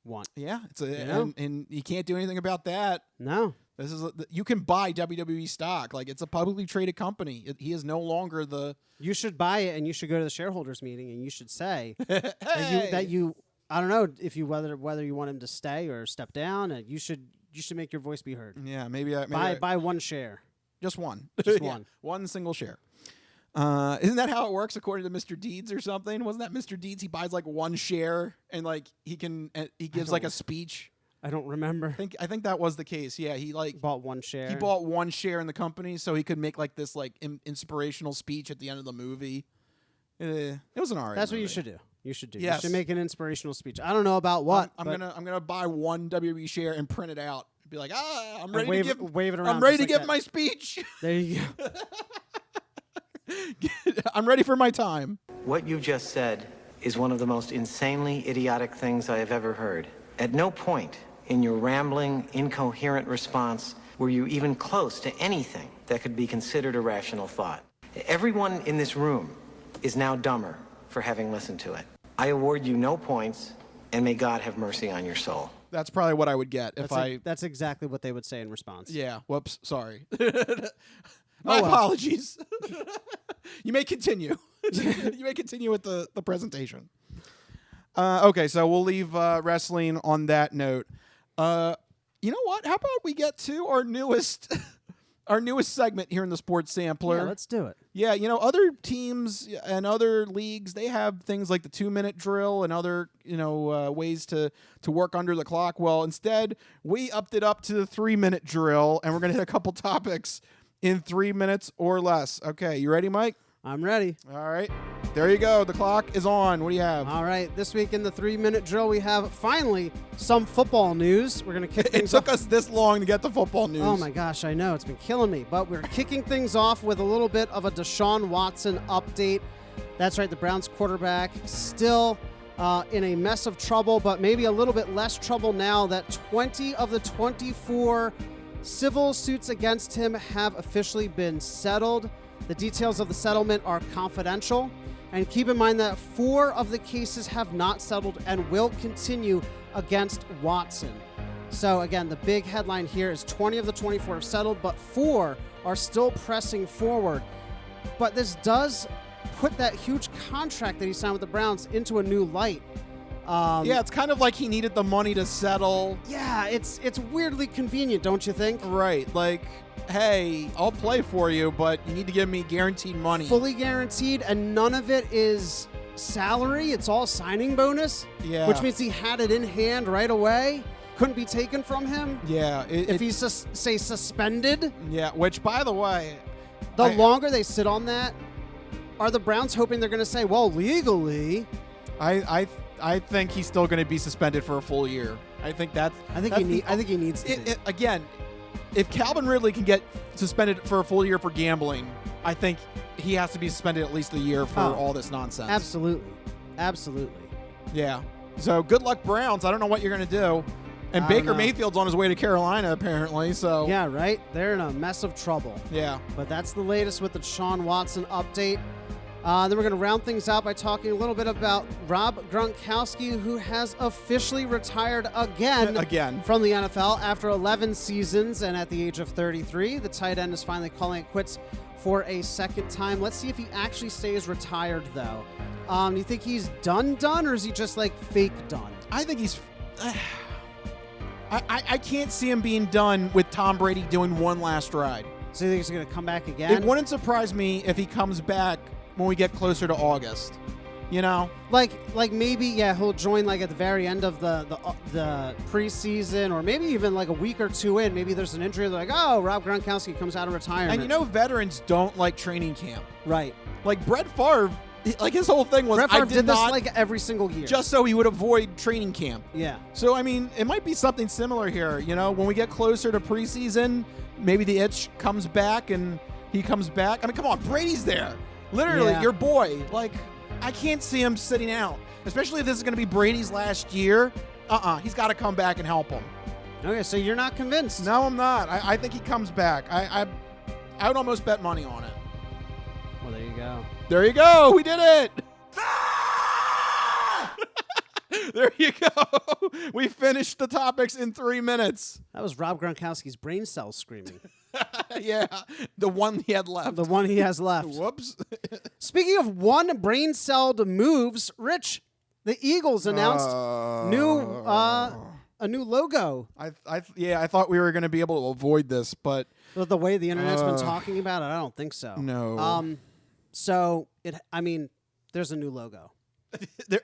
want. Yeah, and you can't do anything about that. No. This is you can buy WWE stock. Like, it's a publicly traded company. He is no longer the... You should buy it, and you should go to the shareholders meeting, and you should say hey! that you I don't know if you whether you want him to stay or step down, and you should make your voice be heard. Yeah, buy one share. Just one. Just yeah, one. One single share. Isn't that how it works according to Mr. Deeds or something? Wasn't that Mr. Deeds? He buys like one share and like he gives like a speech. I don't remember. I think that was the case. Yeah, he like bought one share. He bought one share in the company so he could make like this like inspirational speech at the end of the movie. It was an alright. That's movie. what you should do. You should do. Yes. You should make an inspirational speech. I don't know about what. I'm gonna buy one WWE share and print it out. Be like, I'm ready to wave it around. I'm ready to give my speech. There you go. I'm ready for my time. What you just said is one of the most insanely idiotic things I have ever heard. At no point in your rambling, incoherent response were you even close to anything that could be considered a rational thought. Everyone in this room is now dumber for having listened to it. I award you no points, and may God have mercy on your soul. That's probably what I would get That's exactly what they would say in response. Yeah. Whoops. Sorry. My apologies. You may continue. You may continue with the presentation. Okay, so we'll leave wrestling on that note. You know what? How about we get to our newest segment here in the Sports Sampler? Yeah, let's do it. Yeah, other teams and other leagues, they have things like the 2-minute drill and other, ways to work under the clock. Well, instead, we upped it up to the 3-minute drill, and we're going to hit a couple topics in 3 minutes or less. Okay, you ready, Mike? I'm ready. All right. There you go. The clock is on. What do you have? All right. This week in the 3-minute drill, we have finally some football news. We're going to kick things off. It took us this long to get the football news. Oh, my gosh. I know. It's been killing me. But we're kicking things off with a little bit of a Deshaun Watson update. That's right. The Browns quarterback still in a mess of trouble, but maybe a little bit less trouble now that 20 of the 24 civil suits against him have officially been settled. The details of the settlement are confidential, and keep in mind that 4 of the cases have not settled and will continue against Watson. So again, the big headline here is 20 of the 24 have settled, but 4 are still pressing forward. But this does put that huge contract that he signed with the Browns into a new light. Yeah, it's kind of like he needed the money to settle. Yeah, it's weirdly convenient, don't you think? Right, like, hey, I'll play for you, but you need to give me guaranteed money. Fully guaranteed, and none of it is salary. It's all signing bonus. Yeah. Which means he had it in hand right away. Couldn't be taken from him. Yeah. If he's, say, suspended. Yeah, which, by the way... The longer they sit on that, are the Browns hoping they're going to say, well, legally... I think he's still going to be suspended for a full year. I think he needs to. Again, if Calvin Ridley can get suspended for a full year for gambling, I think he has to be suspended at least a year for all this nonsense. Absolutely. Yeah. So good luck, Browns. I don't know what you're going to do. And Baker Mayfield's on his way to Carolina, apparently. So yeah, right? They're in a mess of trouble. Yeah. But that's the latest with the Deshaun Watson update. Then we're going to round things out by talking a little bit about Rob Gronkowski, who has officially retired again from the NFL after 11 seasons and at the age of 33. The tight end is finally calling it quits for a second time. Let's see if he actually stays retired, though. Do you think he's done, or is he just like fake done? I think he's... I can't see him being done with Tom Brady doing one last ride. So you think he's going to come back again? It wouldn't surprise me if he comes back when we get closer to August. You know? Like maybe, he'll join like at the very end of the preseason, or maybe even like a week or two in. Maybe there's an injury. They're like, oh, Rob Gronkowski comes out of retirement. And veterans don't like training camp. Right. Like Brett Favre, like his whole thing was, Brett Favre did this not, like every single year. just so he would avoid training camp. Yeah. So, I mean, it might be something similar here. You know, when we get closer to preseason, maybe the itch comes back and he comes back. I mean, come on, Brady's there. Literally, your boy. Like, I can't see him sitting out, especially if this is going to be Brady's last year. He's got to come back and help him. Okay, so you're not convinced? No, I'm not. I think he comes back. I would almost bet money on it. Well, there you go. There you go. We did it. There you go. We finished the topics in 3 minutes. That was Rob Gronkowski's brain cells screaming. Yeah, the one he had left. The one he has left. Whoops. Speaking of one brain-celled moves, Rich, the Eagles announced a new logo. I thought we were going to be able to avoid this, but The way the internet's been talking about it, I don't think so. No. So there's a new logo.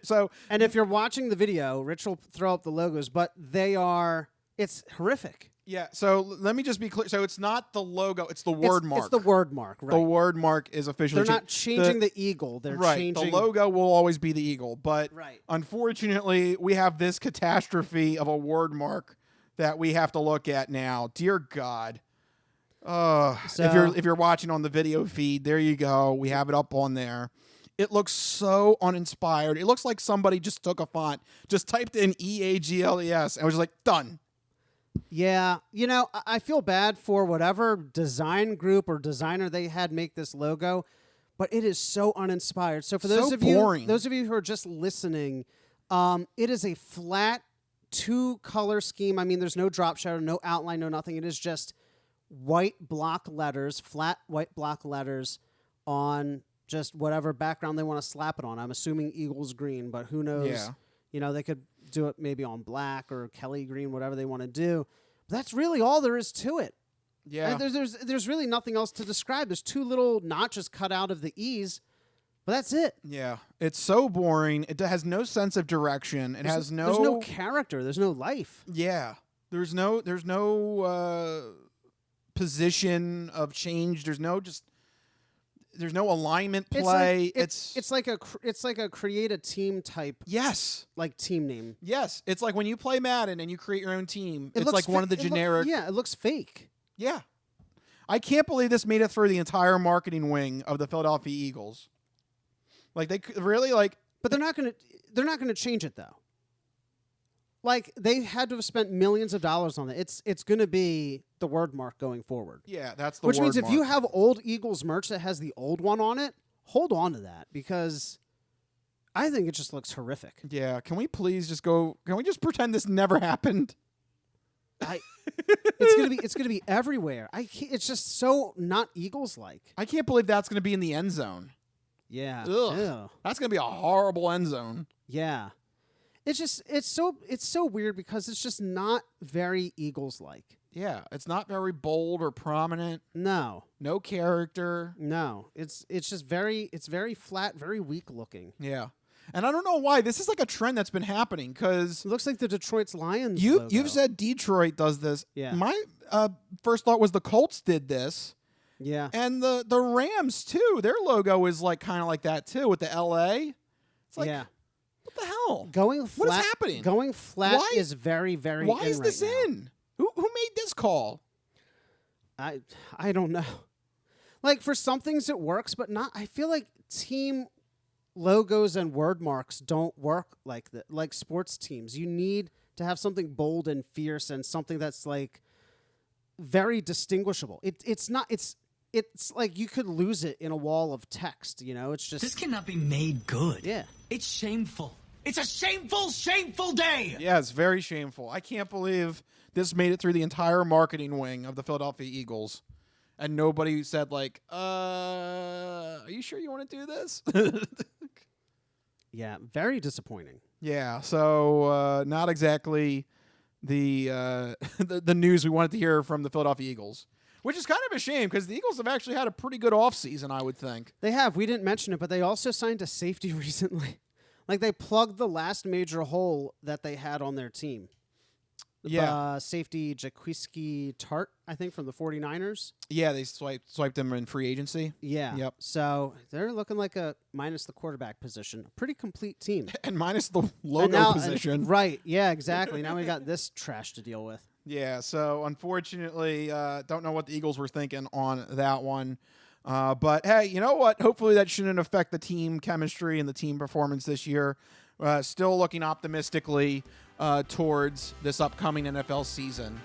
So, and if you're watching the video, Rich will throw up the logos, but it's horrific. Yeah, so let me just be clear. So it's not the logo, it's the word mark. It's the word mark, right. The word mark is officially They're not changing the eagle. They're changing... The logo will always be the eagle, but unfortunately, we have this catastrophe of a word mark that we have to look at now. Dear God. If you're watching on the video feed, there you go. We have it up on there. It looks so uninspired. It looks like somebody just took a font, just typed in EAGLES, and was just like, done. Yeah. You know, I feel bad for whatever design group or designer they had make this logo, but it is so uninspired. So for those of you who are just listening, it is a flat 2-color scheme. I mean, there's no drop shadow, no outline, no nothing. It is just white block letters, flat white block letters on just whatever background they want to slap it on. I'm assuming Eagles green, but who knows? Yeah. You know, they could do it maybe on black or Kelly green, whatever they want to do. But that's really all there is to it. Yeah. There's really nothing else to describe. There's 2 little notches cut out of the E's, but that's it. Yeah. It's so boring. It has no sense of direction. There's no character. There's no life. Yeah. There's no position of change. There's no alignment play. It's like a create a team type. Yes. Like team name. Yes. It's like when you play Madden and you create your own team. It's like one of the generic. It looks fake. Yeah. I can't believe this made it through the entire marketing wing of the Philadelphia Eagles. Like they really like. But they're not gonna change it though. Like they had to have spent millions of dollars on it. It's going to be the word mark going forward. Yeah, that's the Which word means mark. if you have old Eagles merch that has the old one on it, hold on to that because I think it just looks horrific. Yeah, can we please just go? Can we just pretend this never happened? It's gonna be everywhere. It's just so not Eagles like. I can't believe that's gonna be in the end zone. Yeah. Ugh. Ew. That's gonna be a horrible end zone. Yeah. It's so weird because it's just not very Eagles like. Yeah, it's not very bold or prominent. No character. No, it's just very flat, very weak looking. Yeah, and I don't know why this is like a trend that's been happening because it looks like the Detroit Lions. You've said Detroit does this. Yeah. My first thought was the Colts did this. Yeah, and the Rams too. Their logo is like kind of like that too with the LA. It's like, what the hell? Going flat. What is happening? Going flat is very, very. Why is this right now. in? Who made this call? I don't know. Like for some things it works, but not. I feel like team logos and word marks don't work like that. Like sports teams, you need to have something bold and fierce and something that's like very distinguishable. It's it's like you could lose it in a wall of text. It's just This cannot be made good. Yeah. It's shameful. It's a shameful, shameful day. Yeah, it's very shameful. I can't believe this made it through the entire marketing wing of the Philadelphia Eagles. And nobody said, like, are you sure you want to do this? Yeah, very disappointing. Yeah, so not exactly the the news we wanted to hear from the Philadelphia Eagles, which is kind of a shame because the Eagles have actually had a pretty good offseason, I would think. They have. We didn't mention it, but they also signed a safety recently. Like, they plugged the last major hole that they had on their team. Yeah. Safety Jaquiski Tart, I think, from the 49ers. Yeah, they swiped him in free agency. Yeah. Yep. So they're looking like minus the quarterback position, a pretty complete team. And minus the logo position. Right. Yeah, exactly. Now we got this trash to deal with. Yeah, so unfortunately, don't know what the Eagles were thinking on that one. But, hey, you know what? Hopefully that shouldn't affect the team chemistry and the team performance this year. Still looking optimistically towards this upcoming NFL season.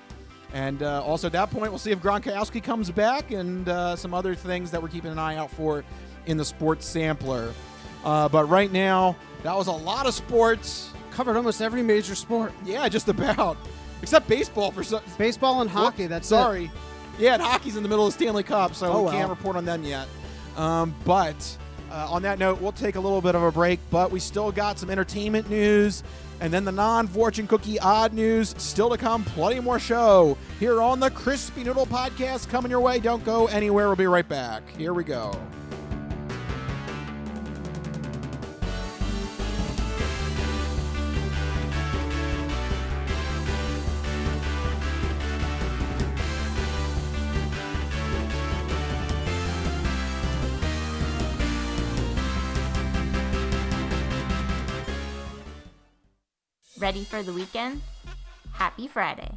And also at that point, we'll see if Gronkowski comes back and some other things that we're keeping an eye out for in the sports sampler. But right now, that was a lot of sports. Covered almost every major sport. Yeah, just about. Except baseball for some. Baseball and hockey, that's sorry. it. Yeah, and hockey's in the middle of the Stanley Cup, so we well. can't report on them yet. But on that note, we'll take a little bit of a break, but we still got some entertainment news, and then the non-fortune cookie odd news still to come. Plenty more show here on the Crispy Noodle Podcast coming your way. Don't go anywhere. We'll be right back. Here we go. Ready for the weekend? Happy Friday.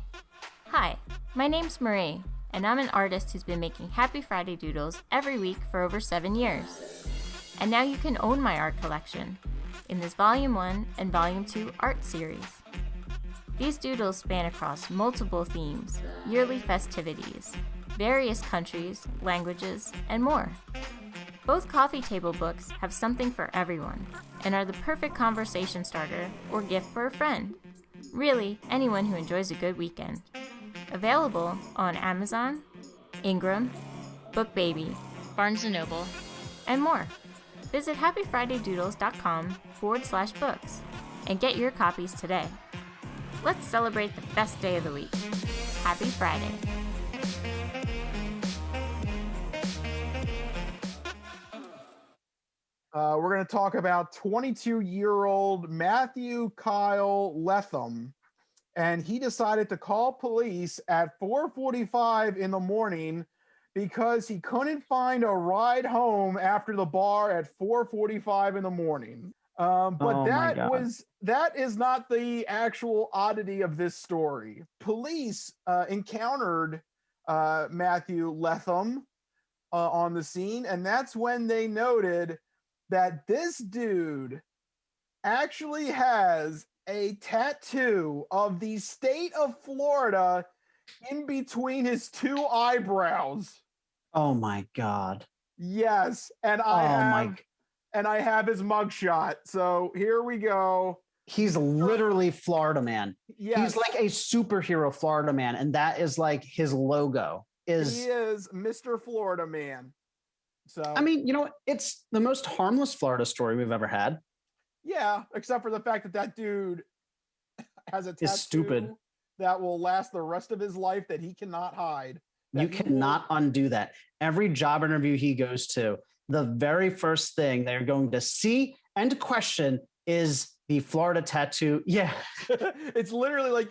Hi, my name's Marie, and I'm an artist who's been making Happy Friday doodles every week for over 7 years. And now you can own my art collection in this Volume 1 and Volume 2 art series. These doodles span across multiple themes, yearly festivities, various countries, languages, and more. Both coffee table books have something for everyone and are the perfect conversation starter or gift for a friend. Really, anyone who enjoys a good weekend. Available on Amazon, Ingram, BookBaby, Barnes & Noble, and more. Visit happyfridaydoodles.com/books and get your copies today. Let's celebrate the best day of the week. Happy Friday. We're going to talk about 22-year-old Matthew Kyle Letham, and he decided to call police at 4:45 in the morning because he couldn't find a ride home after the bar at 4:45 in the morning. But that is not the actual oddity of this story. Police encountered Matthew Letham on the scene, and that's when they noted that this dude actually has a tattoo of the state of Florida in between his two eyebrows. Oh my God. Yes, and I have his mugshot. So here we go. He's literally Florida Man. Yes. He's like a superhero Florida Man, and that is like his logo. He is Mr. Florida Man. So I mean, it's the most harmless Florida story we've ever had. Yeah, except for the fact that dude has a tattoo stupid that will last the rest of his life that he cannot hide. You cannot undo that. Every job interview he goes to, the very first thing they're going to see and question is the Florida tattoo. Yeah. It's literally like,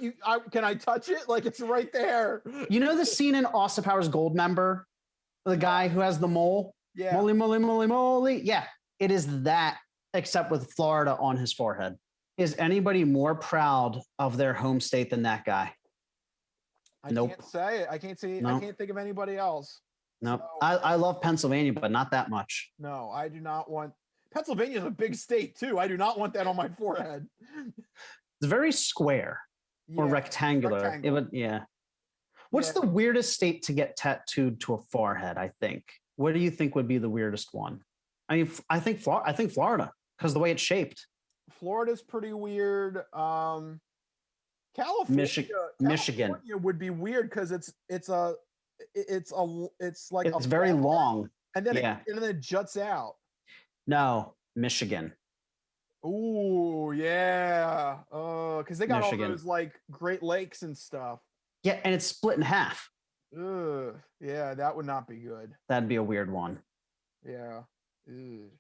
can I touch it? Like, it's right there. You know the scene in Austin Powers Goldmember? The guy who has the mole? Yeah. Moly, moly, moly, moly. Yeah. It is that, except with Florida on his forehead. Is anybody more proud of their home state than that guy? Nope. Can't say it. I can't say it. Nope. I can't think of anybody else. Nope. So, I love Pennsylvania, but not that much. No, I do not want. Pennsylvania is a big state too. I do not want that on my forehead. It's very square or rectangular. rectangular. Yeah. What's the weirdest state to get tattooed to a forehead? I think. What do you think would be the weirdest one? I mean, I think Florida because the way it's shaped. Florida's pretty weird. California, Michigan would be weird because it's very long, and then it juts out. No, Michigan. Ooh, yeah. Because they got Michigan. all those like Great Lakes and stuff. Yeah, and it's split in half. Ugh, yeah, that would not be good. That'd be a weird one. Yeah. Ugh.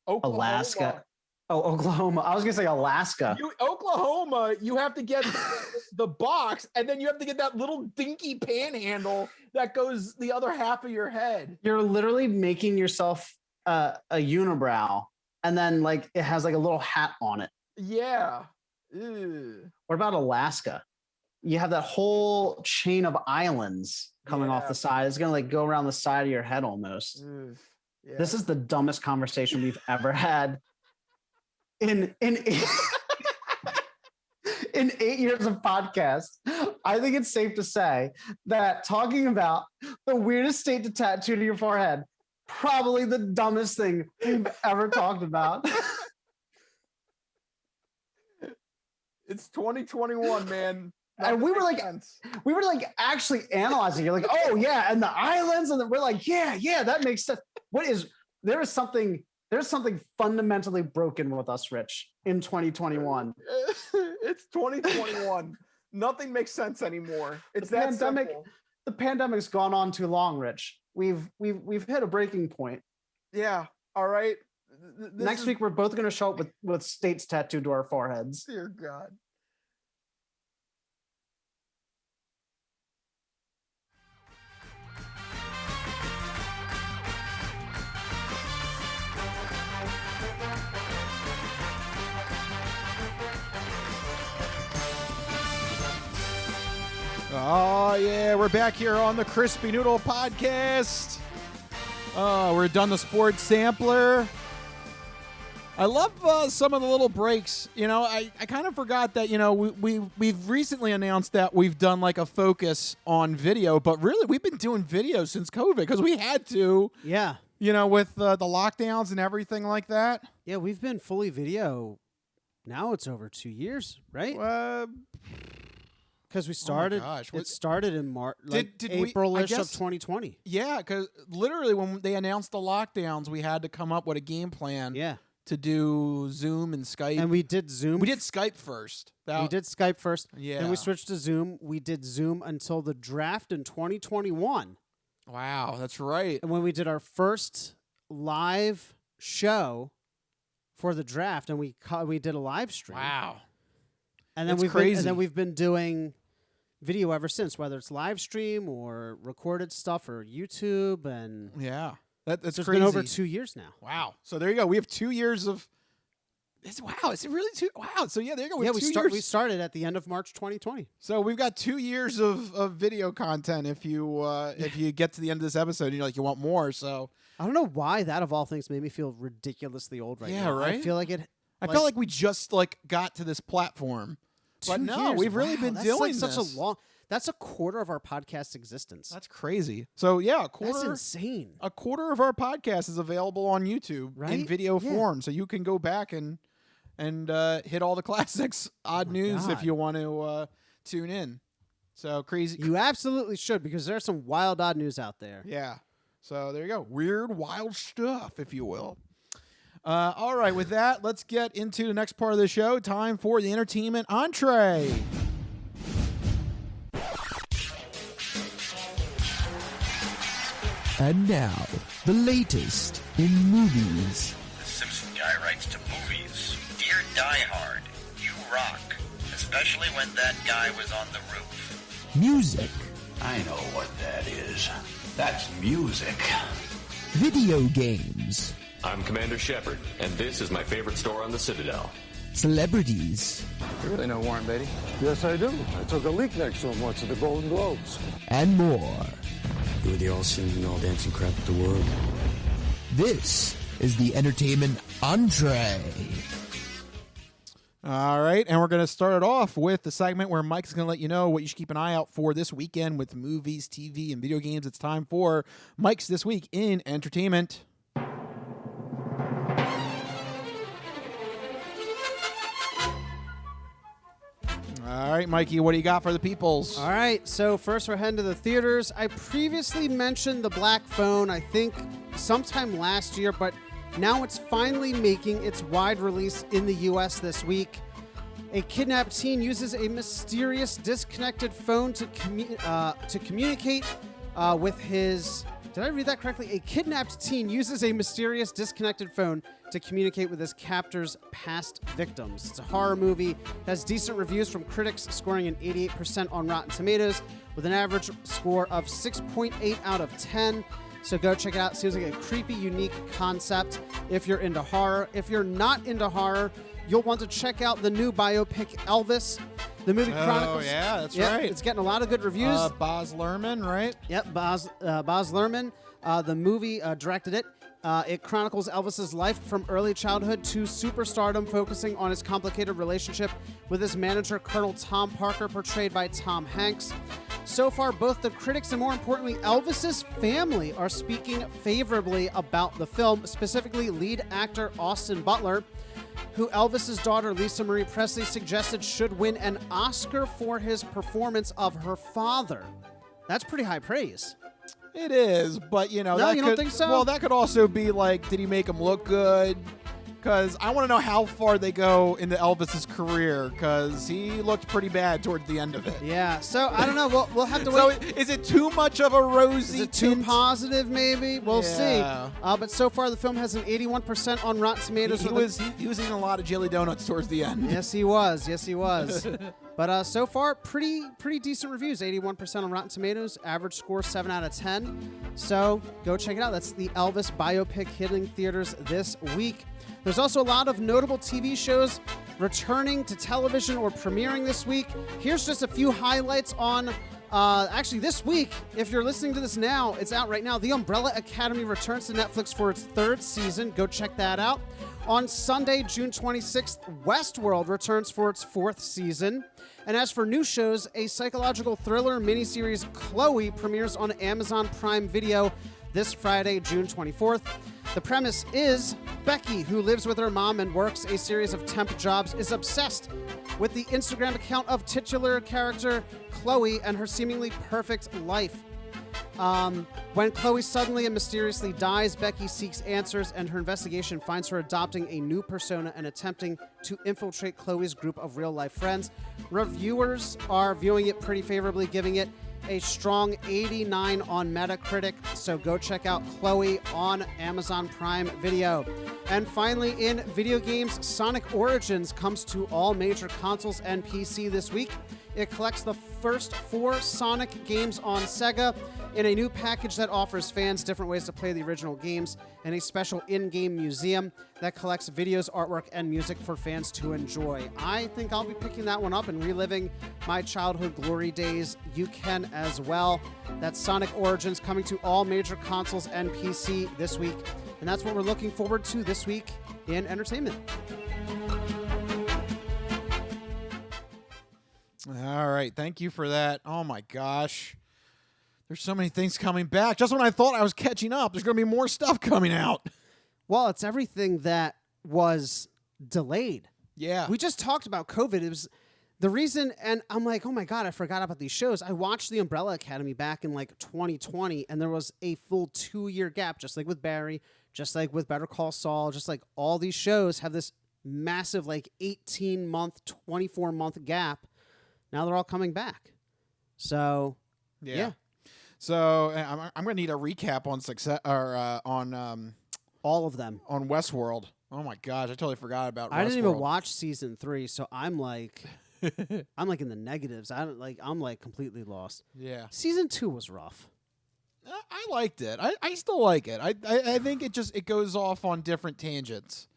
Oklahoma. Alaska. Oh, Oklahoma. I was gonna say Alaska. Oklahoma, you have to get the box, and then you have to get that little dinky panhandle that goes the other half of your head. You're literally making yourself a unibrow, and then like it has like a little hat on it. Yeah. Ew. What about Alaska? You have that whole chain of islands coming off the side. It's gonna like go around the side of your head almost. Yeah. This is the dumbest conversation we've ever had in 8 years of podcast. I think it's safe to say that talking about the weirdest state to tattoo to your forehead, probably the dumbest thing we've ever talked about. It's 2021, man. And we were like actually analyzing. You're like, oh yeah, and the islands, and we're like, yeah, that makes sense. There's something fundamentally broken with us, Rich, in 2021. It's 2021. Nothing makes sense anymore. It's the that pandemic. simple. The pandemic's gone on too long, Rich. We've hit a breaking point. Yeah. All right. Next week we're both going to show up with states tattooed to our foreheads. Dear God. Oh, yeah, we're back here on the Crispy Noodle Podcast. We're done the sports sampler. I love some of the little breaks. You know, I kind of forgot that, you know, we've recently announced that we've done like a focus on video, but really we've been doing video since COVID because we had to. Yeah. You know, with the lockdowns and everything like that. Yeah, we've been fully video. Now it's over 2 years, right? Because we started. Oh my gosh. It started in March, Did April-ish of 2020. Yeah, because literally when they announced the lockdowns, we had to come up with a game plan. Yeah. To do Zoom and Skype. And we did Zoom. We did Skype first. We did Skype first. Yeah. Then we switched to Zoom. We did Zoom until the draft in 2021. Wow, that's right. And when we did our first live show for the draft, and we did a live stream. Wow. And then we've been doing video ever since, whether it's live stream or recorded stuff or YouTube, and yeah. That's it's crazy. been over 2 years now. Wow. So there you go. We have 2 years of. Wow. Is it really 2? Wow. So yeah, there you go. We started at the end of March 2020. So we've got 2 years of video content. If you get to the end of this episode, and you're like you want more. So I don't know why that of all things made me feel ridiculously old right now. Yeah, right. I feel like it. I felt like we just got to this platform. But no, we've really been doing this. Such a long. That's a quarter of our podcast existence. That's crazy. So yeah, a quarter. That's insane. A quarter of our podcast is available on YouTube in video form, so you can go back and hit all the classics, odd news if you want to tune in. So crazy. You absolutely should, because there's some wild odd news out there. Yeah. So there you go. Weird, wild stuff, if you will. All right. With that, let's get into the next part of the show. Time for the entertainment entree. And now, the latest in movies. The Simpson guy writes to movies. Dear Die Hard, you rock. Especially when that guy was on the roof. Music. I know what that is. That's music. Video games. I'm Commander Shepard, and this is my favorite store on the Citadel. Celebrities. You really know Warren Beatty? Yes, I do. I took a leak next to him once at the Golden Globes. And more. You were the all-singing, all-dancing crap of the world. This is the entertainment entree. All right, and we're going to start it off with the segment where Mike's going to let you know what you should keep an eye out for this weekend with movies, TV, and video games. It's time for Mike's This Week in Entertainment. All right, Mikey, what do you got for the peoples? All right, so first we're heading to the theaters. I previously mentioned The Black Phone, I think sometime last year, but now it's finally making its wide release in the U.S. this week. A kidnapped teen uses a mysterious disconnected phone to communicate with his... Did I read that correctly? A kidnapped teen uses a mysterious disconnected phone to communicate with his captor's past victims. It's a horror movie. It has decent reviews from critics, scoring an 88% on Rotten Tomatoes with an average score of 6.8 out of 10. So go check it out. Seems like a creepy, unique concept if you're into horror. If you're not into horror, you'll want to check out the new biopic Elvis. The movie chronicles... Oh, yeah, that's right. It's getting a lot of good reviews. Baz Luhrmann, right? Yep, Baz Luhrmann. The movie directed it. It chronicles Elvis's life from early childhood to superstardom, focusing on his complicated relationship with his manager, Colonel Tom Parker, portrayed by Tom Hanks. So far, both the critics and, more importantly, Elvis's family are speaking favorably about the film, specifically lead actor Austin Butler, who Elvis's daughter, Lisa Marie Presley, suggested should win an Oscar for his performance of her father. That's pretty high praise. It is, but, you know... No, that you don't think so? Well, that could also be like, did he make him look good? Because I want to know how far they go into Elvis's career, because he looked pretty bad towards the end of it. Yeah, so I don't know. We'll have to wait. So is it too much of a rosy Is it too tint? positive, maybe? We'll Yeah. see. But so far, the film has an 81% on Rotten Tomatoes. He was eating a lot of jelly donuts towards the end. Yes, he was. Yes, he was. But so far, pretty decent reviews. 81% on Rotten Tomatoes. Average score 7 out of 10. So go check it out. That's the Elvis biopic hitting theaters this week. There's also a lot of notable TV shows returning to television or premiering this week. Here's just a few highlights on... actually, this week, if you're listening to this now, it's out right now. The Umbrella Academy returns to Netflix for its 3rd season. Go check that out. On Sunday, June 26th, Westworld returns for its 4th season. And as for new shows, a psychological thriller miniseries, Chloe, premieres on Amazon Prime Video this Friday, June 24th. The premise is Becky, who lives with her mom and works a series of temp jobs, is obsessed with the Instagram account of titular character Chloe and her seemingly perfect life. When Chloe suddenly and mysteriously dies, Becky seeks answers, and her investigation finds her adopting a new persona and attempting to infiltrate Chloe's group of real-life friends. Reviewers are viewing it pretty favorably, giving it a strong 89 on Metacritic, so go check out Chloe on Amazon Prime Video. And finally, in video games, Sonic Origins comes to all major consoles and PC this week. It collects the first 4 Sonic games on Sega in a new package that offers fans different ways to play the original games and a special in-game museum that collects videos, artwork, and music for fans to enjoy. I think I'll be picking that one up and reliving my childhood glory days. You can as well. That's Sonic Origins coming to all major consoles and PC this week. And that's what we're looking forward to this week in entertainment. All right. Thank you for that. Oh, my gosh. There's so many things coming back. Just when I thought I was catching up, there's going to be more stuff coming out. Well, it's everything that was delayed. Yeah. We just talked about COVID. It was the reason, and I'm like, oh, my God, I forgot about these shows. I watched The Umbrella Academy back in, 2020, and there was a full 2-year gap, just like with Barry, just like with Better Call Saul, just like all these shows have this massive, 18-month, 24-month gap. Now they're all coming back. So, yeah. So I'm going to need a recap on success or on all of them on Westworld. Oh my gosh, I totally forgot about. I Westworld. didn't even watch season 3, so I'm I'm in the negatives. I'm completely lost. Yeah. Season 2 was rough. I liked it. I still like it. I think it goes off on different tangents.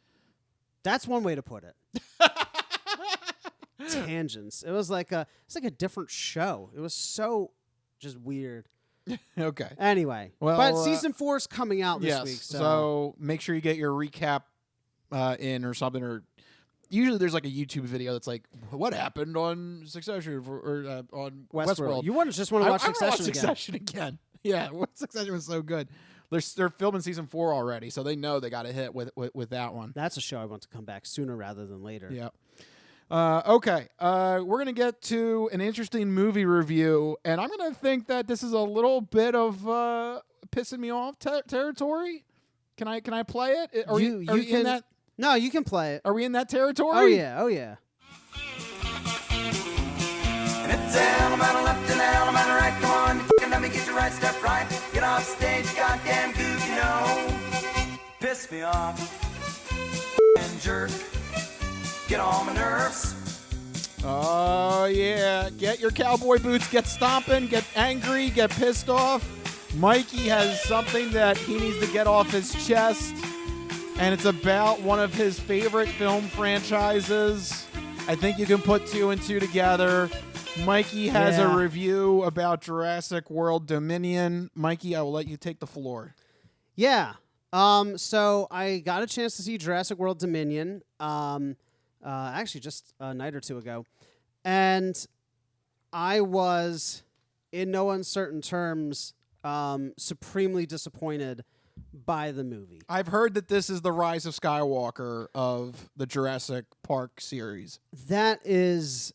That's one way to put it. Tangents. It was like a different show. It was so just weird. Okay. Anyway, but season 4 is coming out this week. So make sure you get your recap in or something, or usually there's like a YouTube video that's like, what happened on Succession or on Westworld? You just want to watch Succession again. Yeah, Succession was so good. They're filming season 4 already, so they know they got a hit with that one. That's a show I want to come back sooner rather than later. Yeah. Okay. We're gonna get to an interesting movie review, and I'm gonna think that this is a little bit of pissing me off territory. Can I play it? Are you in that? No, you can play it. Are we in that territory? Oh yeah. And it's element left and element right. Come on, let me get your right step right. Get off stage, goddamn goof, you know. Piss me off and jerk. Get on my nerves. Oh yeah, get your cowboy boots, get stomping, get angry, get pissed off. Mikey has something that he needs to get off his chest, and it's about one of his favorite film franchises. I think you can put 2 and 2 together. Mikey has a review about Jurassic World Dominion. Mikey, I will let you take the floor. Yeah. So I got a chance to see Jurassic World Dominion. Actually just a night or 2 ago. And I was, in no uncertain terms, supremely disappointed by the movie. I've heard that this is the Rise of Skywalker of the Jurassic Park series. That is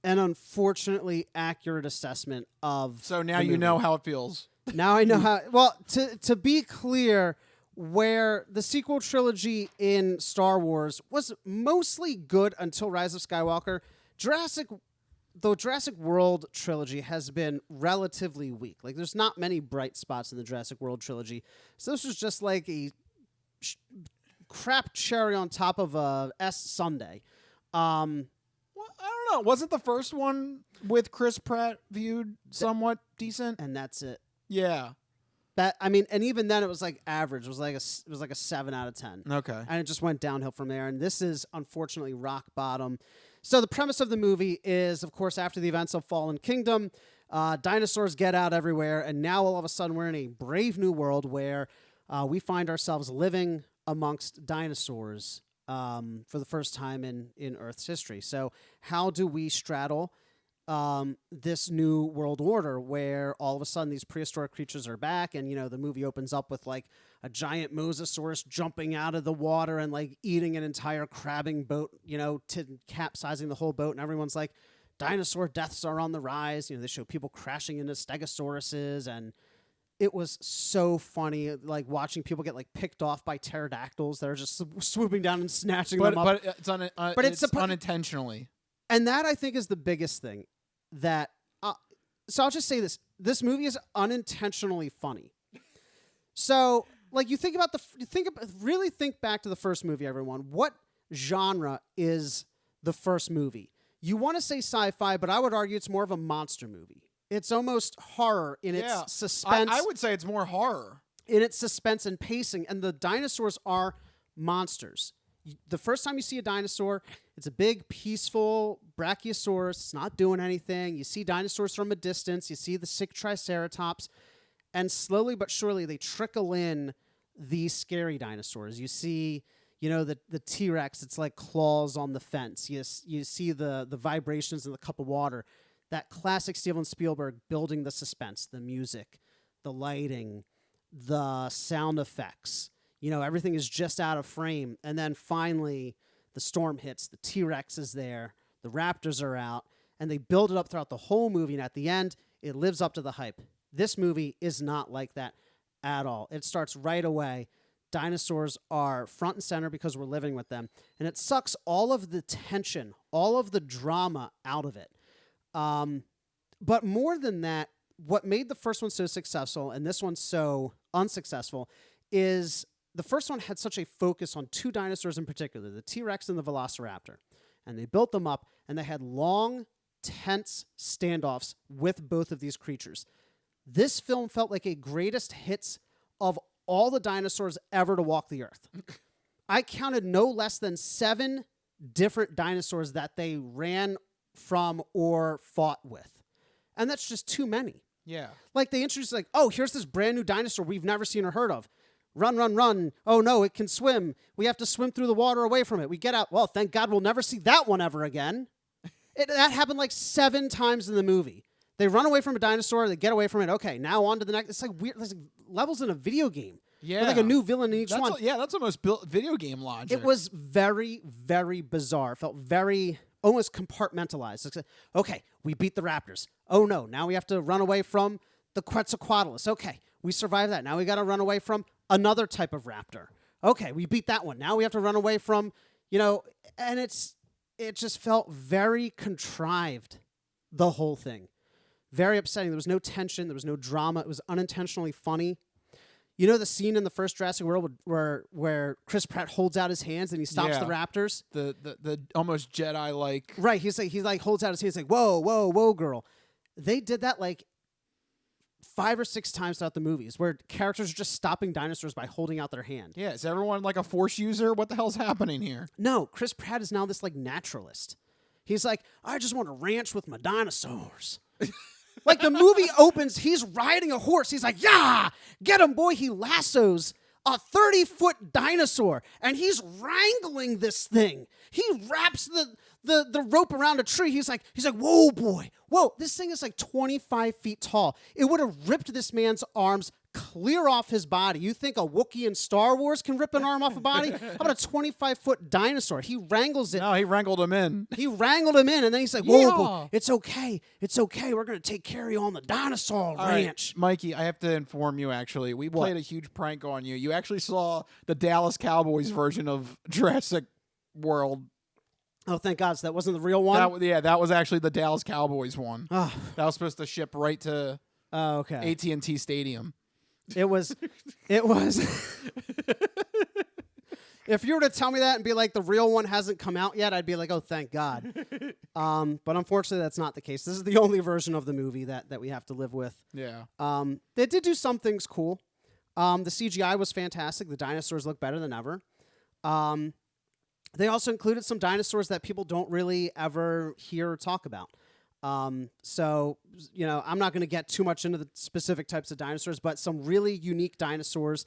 an unfortunately accurate assessment of So now the you movie. know how it feels. Now I know how. Well, to be clear, where the sequel trilogy in Star Wars was mostly good until Rise of Skywalker, the Jurassic World trilogy has been relatively weak. Like, there's not many bright spots in the Jurassic World trilogy. So this was just like a crap cherry on top of a sundae. I don't know. Wasn't the first one with Chris Pratt viewed somewhat decent? And that's it. Yeah. And even then it was like average. It was like a 7 out of 10. Okay. And it just went downhill from there. And this is unfortunately rock bottom. So the premise of the movie is, of course, after the events of Fallen Kingdom, dinosaurs get out everywhere, and now all of a sudden we're in a brave new world where we find ourselves living amongst dinosaurs for the first time in Earth's history. So how do we straddle this new world order where all of a sudden these prehistoric creatures are back, and the movie opens up with like a giant mosasaurus jumping out of the water and like eating an entire crabbing boat, capsizing the whole boat, and everyone's like, dinosaur deaths are on the rise. They show people crashing into stegosauruses, and it was so funny, like watching people get like picked off by pterodactyls that are just swooping down and snatching them up. But it's unintentionally. And that, I think, is the biggest thing. That so I'll just say this movie is unintentionally funny. So like think back to the first movie, everyone. What genre is the first movie? You want to say sci-fi, but I would argue it's more of a monster movie. It's almost horror in its suspense. I would say it's more horror in its suspense and pacing, and the dinosaurs are monsters. The first time you see a dinosaur, it's a big, peaceful brachiosaurus. It's not doing anything. You see dinosaurs from a distance. You see the sick triceratops. And slowly but surely, they trickle in these scary dinosaurs. You see, the T-Rex. It's like claws on the fence. You see the vibrations in the cup of water. That classic Steven Spielberg building the suspense, the music, the lighting, the sound effects. Everything is just out of frame. And then finally, the storm hits. The T-Rex is there. The raptors are out. And they build it up throughout the whole movie. And at the end, it lives up to the hype. This movie is not like that at all. It starts right away. Dinosaurs are front and center because we're living with them. And it sucks all of the tension, all of the drama out of it. But more than that, what made the first one so successful and this one so unsuccessful is the first one had such a focus on 2 dinosaurs in particular, the T-Rex and the Velociraptor. And they built them up, and they had long, tense standoffs with both of these creatures. This film felt like a greatest hits of all the dinosaurs ever to walk the earth. I counted no less than 7 different dinosaurs that they ran from or fought with. And that's just too many. Yeah. Like, they introduced, here's this brand new dinosaur we've never seen or heard of. Run, run, run. Oh, no, it can swim. We have to swim through the water away from it. We get out. Well, thank God we'll never see that one ever again. That happened like 7 times in the movie. They run away from a dinosaur. They get away from it. Okay, now on to the next. It's like weird. There's like levels in a video game. Yeah. With like a new villain in each one. That's almost built video game logic. It was very, very bizarre. Felt very almost compartmentalized. It's like, okay, we beat the raptors. Oh, no, now we have to run away from the Quetzalcoatlus. Okay, we survived that. Now we got to run away from another type of raptor. Okay, we beat that one. Now we have to run away from, and it just felt very contrived, the whole thing. Very upsetting. There was no tension. There was no drama. It was unintentionally funny. You know the scene in the first Jurassic World where Chris Pratt holds out his hands and he stops the raptors? The almost Jedi-like. Right. He holds out his hands like, whoa, whoa, whoa, girl. They did that like 5 or 6 times throughout the movies where characters are just stopping dinosaurs by holding out their hand. Yeah, is everyone like a Force user? What the hell's happening here? No, Chris Pratt is now this like naturalist. He's like, I just want to ranch with my dinosaurs. Like the movie opens, he's riding a horse. He's like, yeah, get him, boy. He lassos a 30-foot dinosaur, and he's wrangling this thing. He wraps the rope around a tree. He's like, whoa, boy, whoa. This thing is like 25 feet tall. It would have ripped this man's arms clear off his body. You think a Wookiee in Star Wars can rip an arm off a body? How about a 25-foot dinosaur? He wrangles it. No, he wrangled him in. He wrangled him in, and then he's like, whoa, boy, it's okay. It's okay. We're going to take care of you on the dinosaur ranch. Right. Mikey, I have to inform you, actually. We played a huge prank on you. You actually saw the Dallas Cowboys version of Jurassic World. Oh, thank God. So that wasn't the real one? That was actually the Dallas Cowboys one. Oh. That was supposed to ship right to AT&T Stadium. It was. If you were to tell me that and be like, the real one hasn't come out yet, I'd be like, oh, thank God. But unfortunately, that's not the case. This is the only version of the movie that we have to live with. Yeah. They did do some things cool. The CGI was fantastic. The dinosaurs look better than ever. They also included some dinosaurs that people don't really ever hear or talk about. So, I'm not going to get too much into the specific types of dinosaurs, but some really unique dinosaurs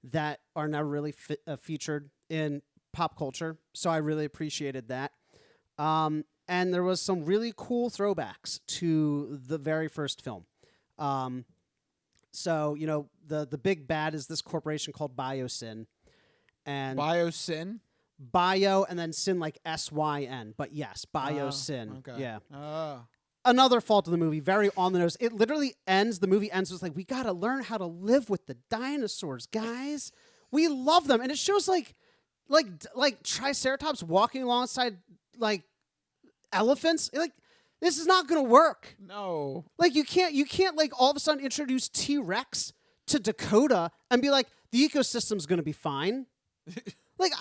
that are never really featured in pop culture. So I really appreciated that. And there was some really cool throwbacks to the very first film. So, the big bad is this corporation called Biosyn. And Biosyn? Bio and then Sin like SYN. But yes, Biosyn. Okay. Yeah. Another fault of the movie, very on the nose. It literally ends, the movie ends with like, we got to learn how to live with the dinosaurs, guys. We love them. And it shows like Triceratops walking alongside like elephants. Like, this is not going to work. No. Like, you can't like all of a sudden introduce T-Rex to Dakota and be like, the ecosystem's going to be fine. Like,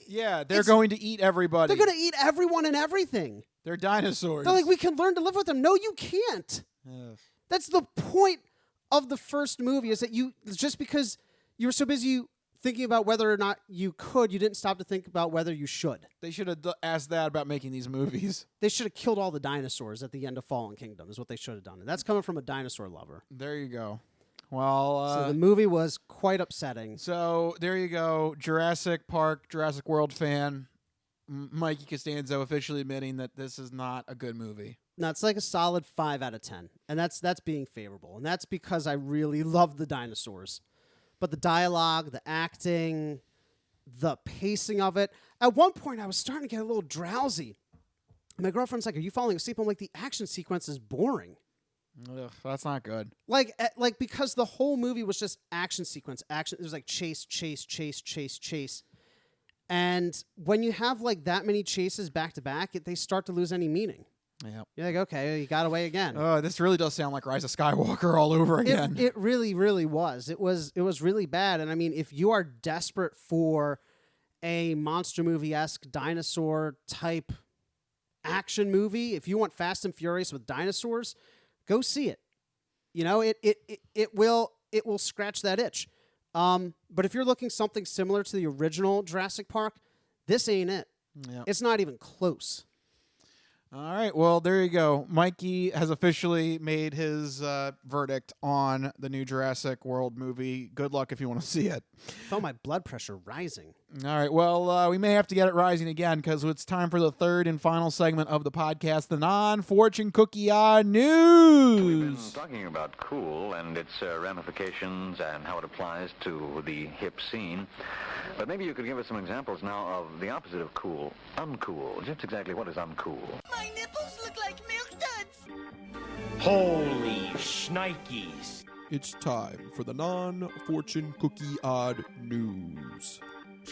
yeah, they're going to eat everybody. They're going to eat everyone and everything. They're dinosaurs. They're like, we can learn to live with them. No, you can't. Ugh. That's the point of the first movie, is that just because you were so busy thinking about whether or not you could, you didn't stop to think about whether you should. They should have asked that about making these movies. They should have killed all the dinosaurs at the end of Fallen Kingdom, is what they should have done. And that's coming from a dinosaur lover. There you go. Well, so the movie was quite upsetting. So there you go. Jurassic Park, Jurassic World fan, Mikey Costanzo officially admitting that this is not a good movie. No, it's like a solid 5 out of 10. And that's being favorable. And that's because I really love the dinosaurs. But the dialogue, the acting, the pacing of it. At one point, I was starting to get a little drowsy. And my girlfriend's like, are you falling asleep? I'm like, the action sequence is boring. Ugh, that's not good. Like because the whole movie was just action sequence. Action. It was like chase. And when you have like that many chases back to back, they start to lose any meaning. Yeah. You're like, okay, you got away again. Oh, this really does sound like Rise of Skywalker all over again. It really, really was. It was really bad. And I mean, if you are desperate for a monster movie-esque dinosaur type action movie, if you want Fast and Furious with dinosaurs, go see it. It will scratch that itch. But if you're looking something similar to the original Jurassic Park, this ain't it. Yeah. It's not even close. All right, well, there you go. Mikey has officially made his verdict on the new Jurassic World movie. Good luck if you want to see it. I felt my blood pressure rising. All right, well, we may have to get it rising again because it's time for the third and final segment of the podcast, the non-fortune cookie news. We've been talking about cool and its ramifications and how it applies to the hip scene. But maybe you could give us some examples now of the opposite of cool, uncool. Just exactly what is uncool? My nipples look like milk duds. Holy shnikes. It's time for the non-fortune cookie odd news.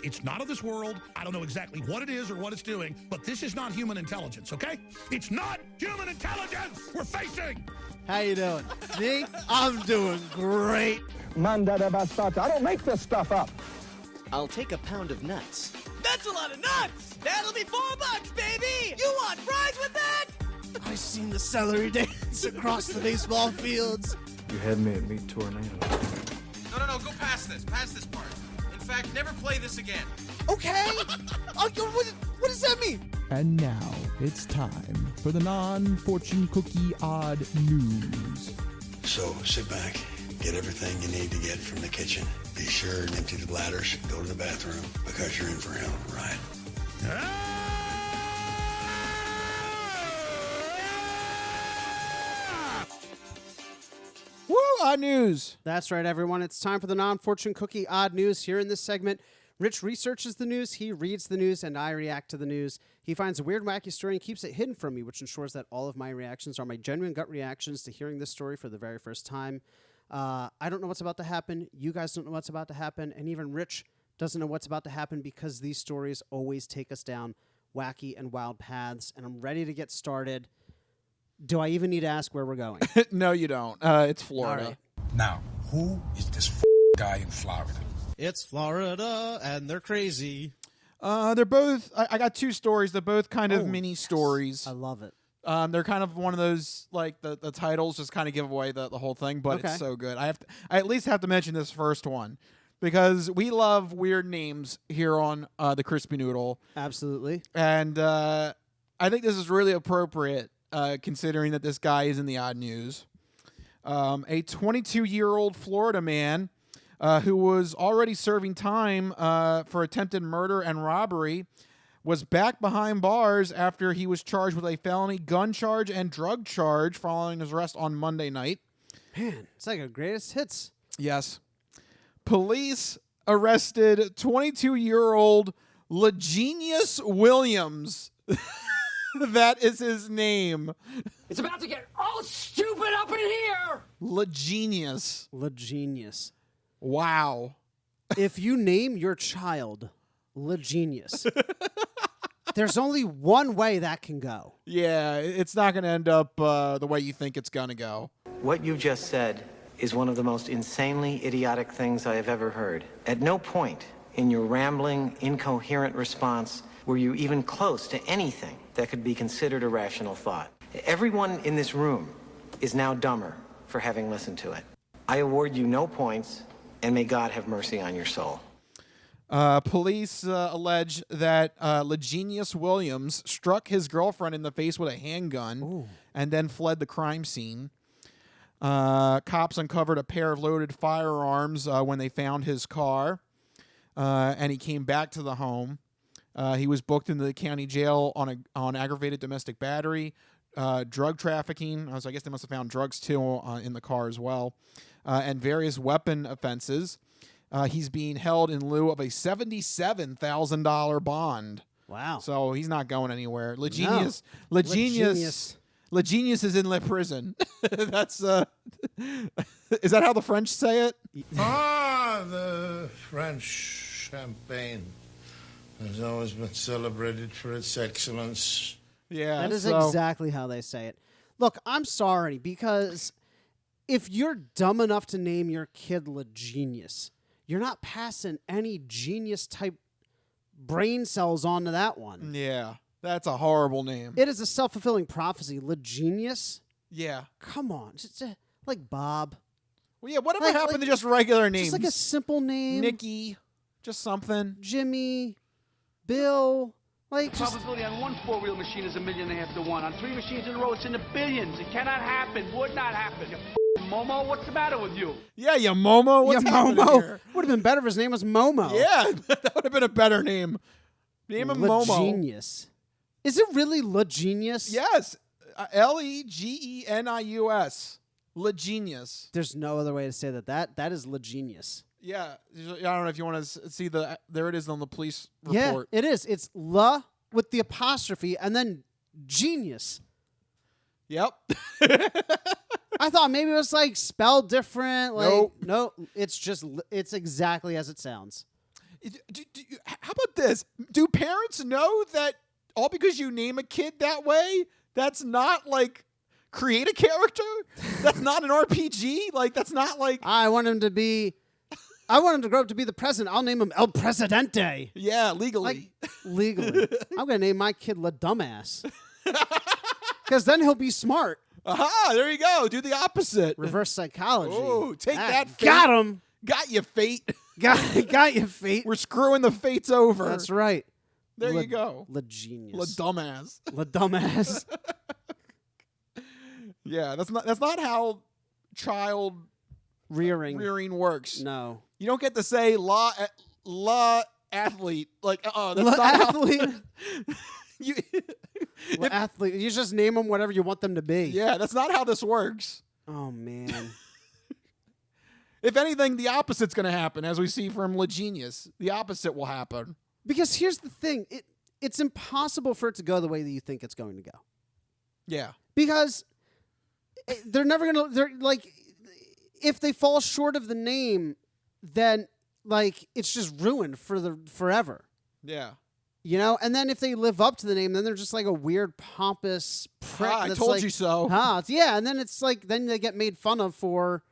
It's not of this world. I don't know exactly what it is or what it's doing, but this is not human intelligence, okay? It's not human intelligence we're facing. How you doing? Me? I'm doing great. Manda bastata. I don't make this stuff up. I'll take a pound of nuts. That's a lot of nuts. That'll be $4, baby. You want fries with that? I seen the celery dance across the baseball fields. You had me at Meat Tornado. No, go past this. Past this part. In fact, never play this again. Okay. What does that mean? And now it's time for the non-fortune cookie odd news. So sit back, get everything you need to get from the kitchen. Be sure and empty the bladders, go to the bathroom, because you're in for a hell of a ride. Woo, odd news. That's right, everyone. It's time for the non-fortune cookie odd news. Here in this segment, Rich researches the news, he reads the news, and I react to the news. He finds a weird, wacky story and keeps it hidden from me, which ensures that all of my reactions are my genuine gut reactions to hearing this story for the very first time. I don't know what's about to happen. You guys don't know what's about to happen. And even Rich doesn't know what's about to happen because these stories always take us down wacky and wild paths. And I'm ready to get started. Do I even need to ask where we're going? No, you don't. It's Florida. Right. Now, who is this guy in Florida? It's Florida, and they're crazy. They're both... I got two stories. They're both kind of mini stories. I love it. They're kind of one of those, like, the titles just kind of give away the whole thing, but it's so good. I at least have to mention this first one because we love weird names here on the Crispy Noodle. Absolutely. And I think this is really appropriate considering that this guy is in the odd news. A 22-year-old Florida man who was already serving time for attempted murder and robbery was back behind bars after he was charged with a felony gun charge and drug charge following his arrest on Monday night. Man, it's like a greatest hits. Yes. Police arrested 22-year-old LeGenius Williams. That is his name. It's about to get all stupid up in here. LeGenius. LeGenius. Wow. If you name your child LeGenius, there's only one way that can go. Yeah, it's not going to end up the way you think it's going to go. What you just said is one of the most insanely idiotic things I have ever heard. At no point in your rambling, incoherent response were you even close to anything that could be considered a rational thought. Everyone in this room is now dumber for having listened to it. I award you no points, and may God have mercy on your soul. Police allege that LeGenius Williams struck his girlfriend in the face with a handgun and then fled the crime scene. Cops uncovered a pair of loaded firearms when they found his car, and he came back to the home. He was booked into the county jail on aggravated domestic battery, drug trafficking. So I guess they must have found drugs too in the car as well, and various weapon offenses. He's being held in lieu of a $77,000 bond. Wow! So he's not going anywhere. LeGenius is in prison. That's is that how the French say it? The French champagne has always been celebrated for its excellence. Yeah, that is exactly how they say it. Look, I'm sorry, because if you're dumb enough to name your kid LeGenius, you're not passing any genius-type brain cells onto that one. Yeah, that's a horrible name. It is a self-fulfilling prophecy. LeGenius? Yeah. Come on. Just, like Bob. Well, yeah, whatever happened to just regular names? Just like a simple name. Nikki. Just something. Jimmy. Bill. Like, The just probability on one four-wheel machine is 1.5 million to 1. On 3 machines in a row, it's in the billions. It cannot happen. Would not happen. You f***ing Momo, what's the matter with you? Yeah, you Momo. What's happening here? Would have been better if his name was Momo. Yeah, that would have been a better name. Name him Momo. Genius. Is it really Le Genius? Yes. Legenius. Le Genius. There's no other way to say that. That is Le Genius. Yeah. I don't know if you want to see there it is on the police Yeah, report. it is. It's La with the apostrophe and then Genius. Yep. I thought maybe it was like spelled different. Like, Nope. no, it's exactly as it sounds. How about this? Do parents know that all because you name a kid that way, that's not like create a character? That's not an RPG? Like, that's not like... I want him to grow up to be the president. I'll name him El Presidente. Yeah, legally. Legally. I'm going to name my kid La Dumbass. Because then he'll be smart. Aha, there you go. Do the opposite. Reverse psychology. Oh, take that, fate. Got him. Got you, fate. Got you, fate. We're screwing the fates over. That's right. There you go. La Genius. La Dumbass. La Dumbass. Yeah, that's not how child rearing works. No. You don't get to say la athlete. Like, that's La not athlete. How, athlete. You just name them whatever you want them to be. yeah, that's not how this works. Oh, man. If anything, the opposite's going to happen, as we see from Le Genius. The opposite will happen. Because here's the thing. It's impossible for it to go the way that you think it's going to go. Yeah. Because they're never going to... They're like... If they fall short of the name, then like it's just ruined for forever. Yeah. You know? And then if they live up to the name, then they're just like a weird pompous prick. I told you so. Yeah, and then it's like then they get made fun of for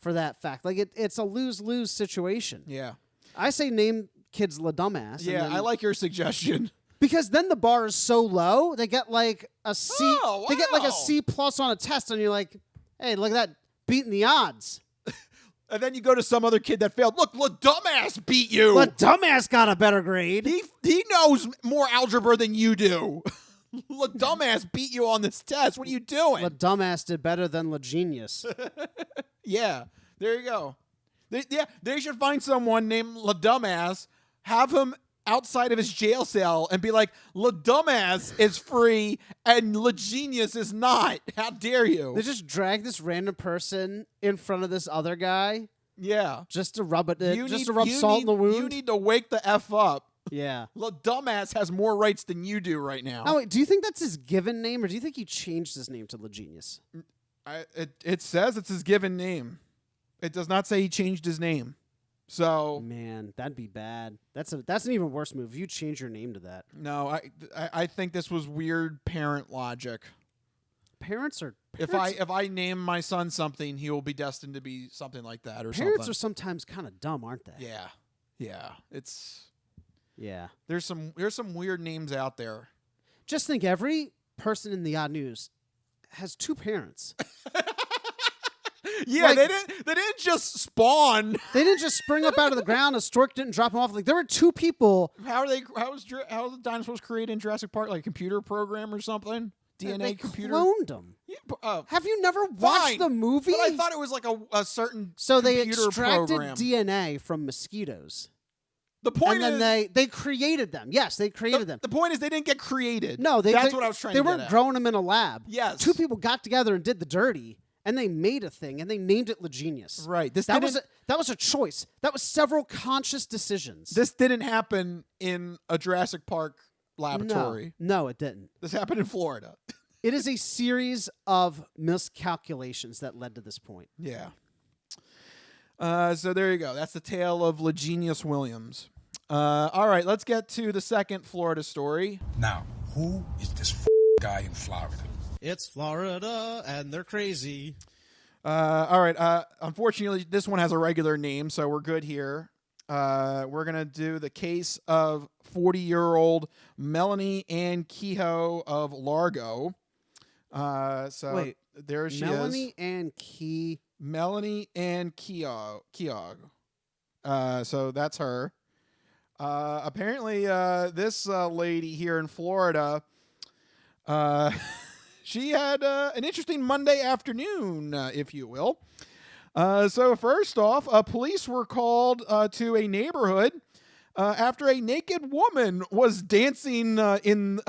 that fact. Like it's a lose-lose situation. Yeah. I say name kids La Dumbass. Yeah, I like your suggestion. Because then the bar is so low, they get like a C. Oh, wow. They get like a C+ on a test, and you're like, hey, look at that. Beating the odds. And then you go to some other kid that failed. Look, La Dumbass beat you. La Dumbass got a better grade. He knows more algebra than you do. La Dumbass beat you on this test. What are you doing? La Dumbass did better than La Genius. Yeah, there you go. They should find someone named La Dumbass, have him outside of his jail cell and be like, La Dumbass is free and La Genius is not. How dare you? They just drag this random person in front of this other guy. Yeah. Just to rub salt in the wound. You need to wake the F up. Yeah. La Dumbass has more rights than you do right now. Oh, wait, do you think that's his given name or do you think he changed his name to La Genius? It says it's his given name. It does not say he changed his name. So man, that'd be bad. That's an even worse move. If you change your name to that. No, I think this was weird parent logic. Parents. If I name my son something, he will be destined to be something like that or something. Parents are sometimes kind of dumb, aren't they? Yeah. Yeah. Yeah. There's some weird names out there. Just think every person in the Odd News has two parents. Yeah, they didn't just spawn. They didn't just spring up out of the ground. A stork didn't drop them off. Like there were two people. How was the dinosaurs created in Jurassic Park? Like a computer program or something? DNA they computer cloned them. Yeah, have you never watched the movie? But I thought it was like a certain so they computer extracted program. DNA from mosquitoes. The point and then they created them. Yes, they created them. The point is they didn't get created. No, that's what I was trying to get They weren't at. growing them in a lab. Yes. Two people got together and did the dirty, and they made a thing, and they named it La Genius. Right. That was a choice. That was several conscious decisions. This didn't happen in a Jurassic Park laboratory. No, it didn't. This happened in Florida. It is a series of miscalculations that led to this point. Yeah. So there you go. That's the tale of La Genius Williams. All right, let's get to the second Florida story. Now, who is this guy in Florida? It's Florida, and they're crazy. All right. Unfortunately, this one has a regular name, so we're good here. We're going to do the case of 40-year-old Melanie Ann Kehoe of Largo. Wait, there she Melanie is. Ann Melanie Ann Kehoe. So that's her. Apparently, this lady here in Florida, she had an interesting Monday afternoon, if you will. So first off, police were called to a neighborhood after a naked woman was dancing in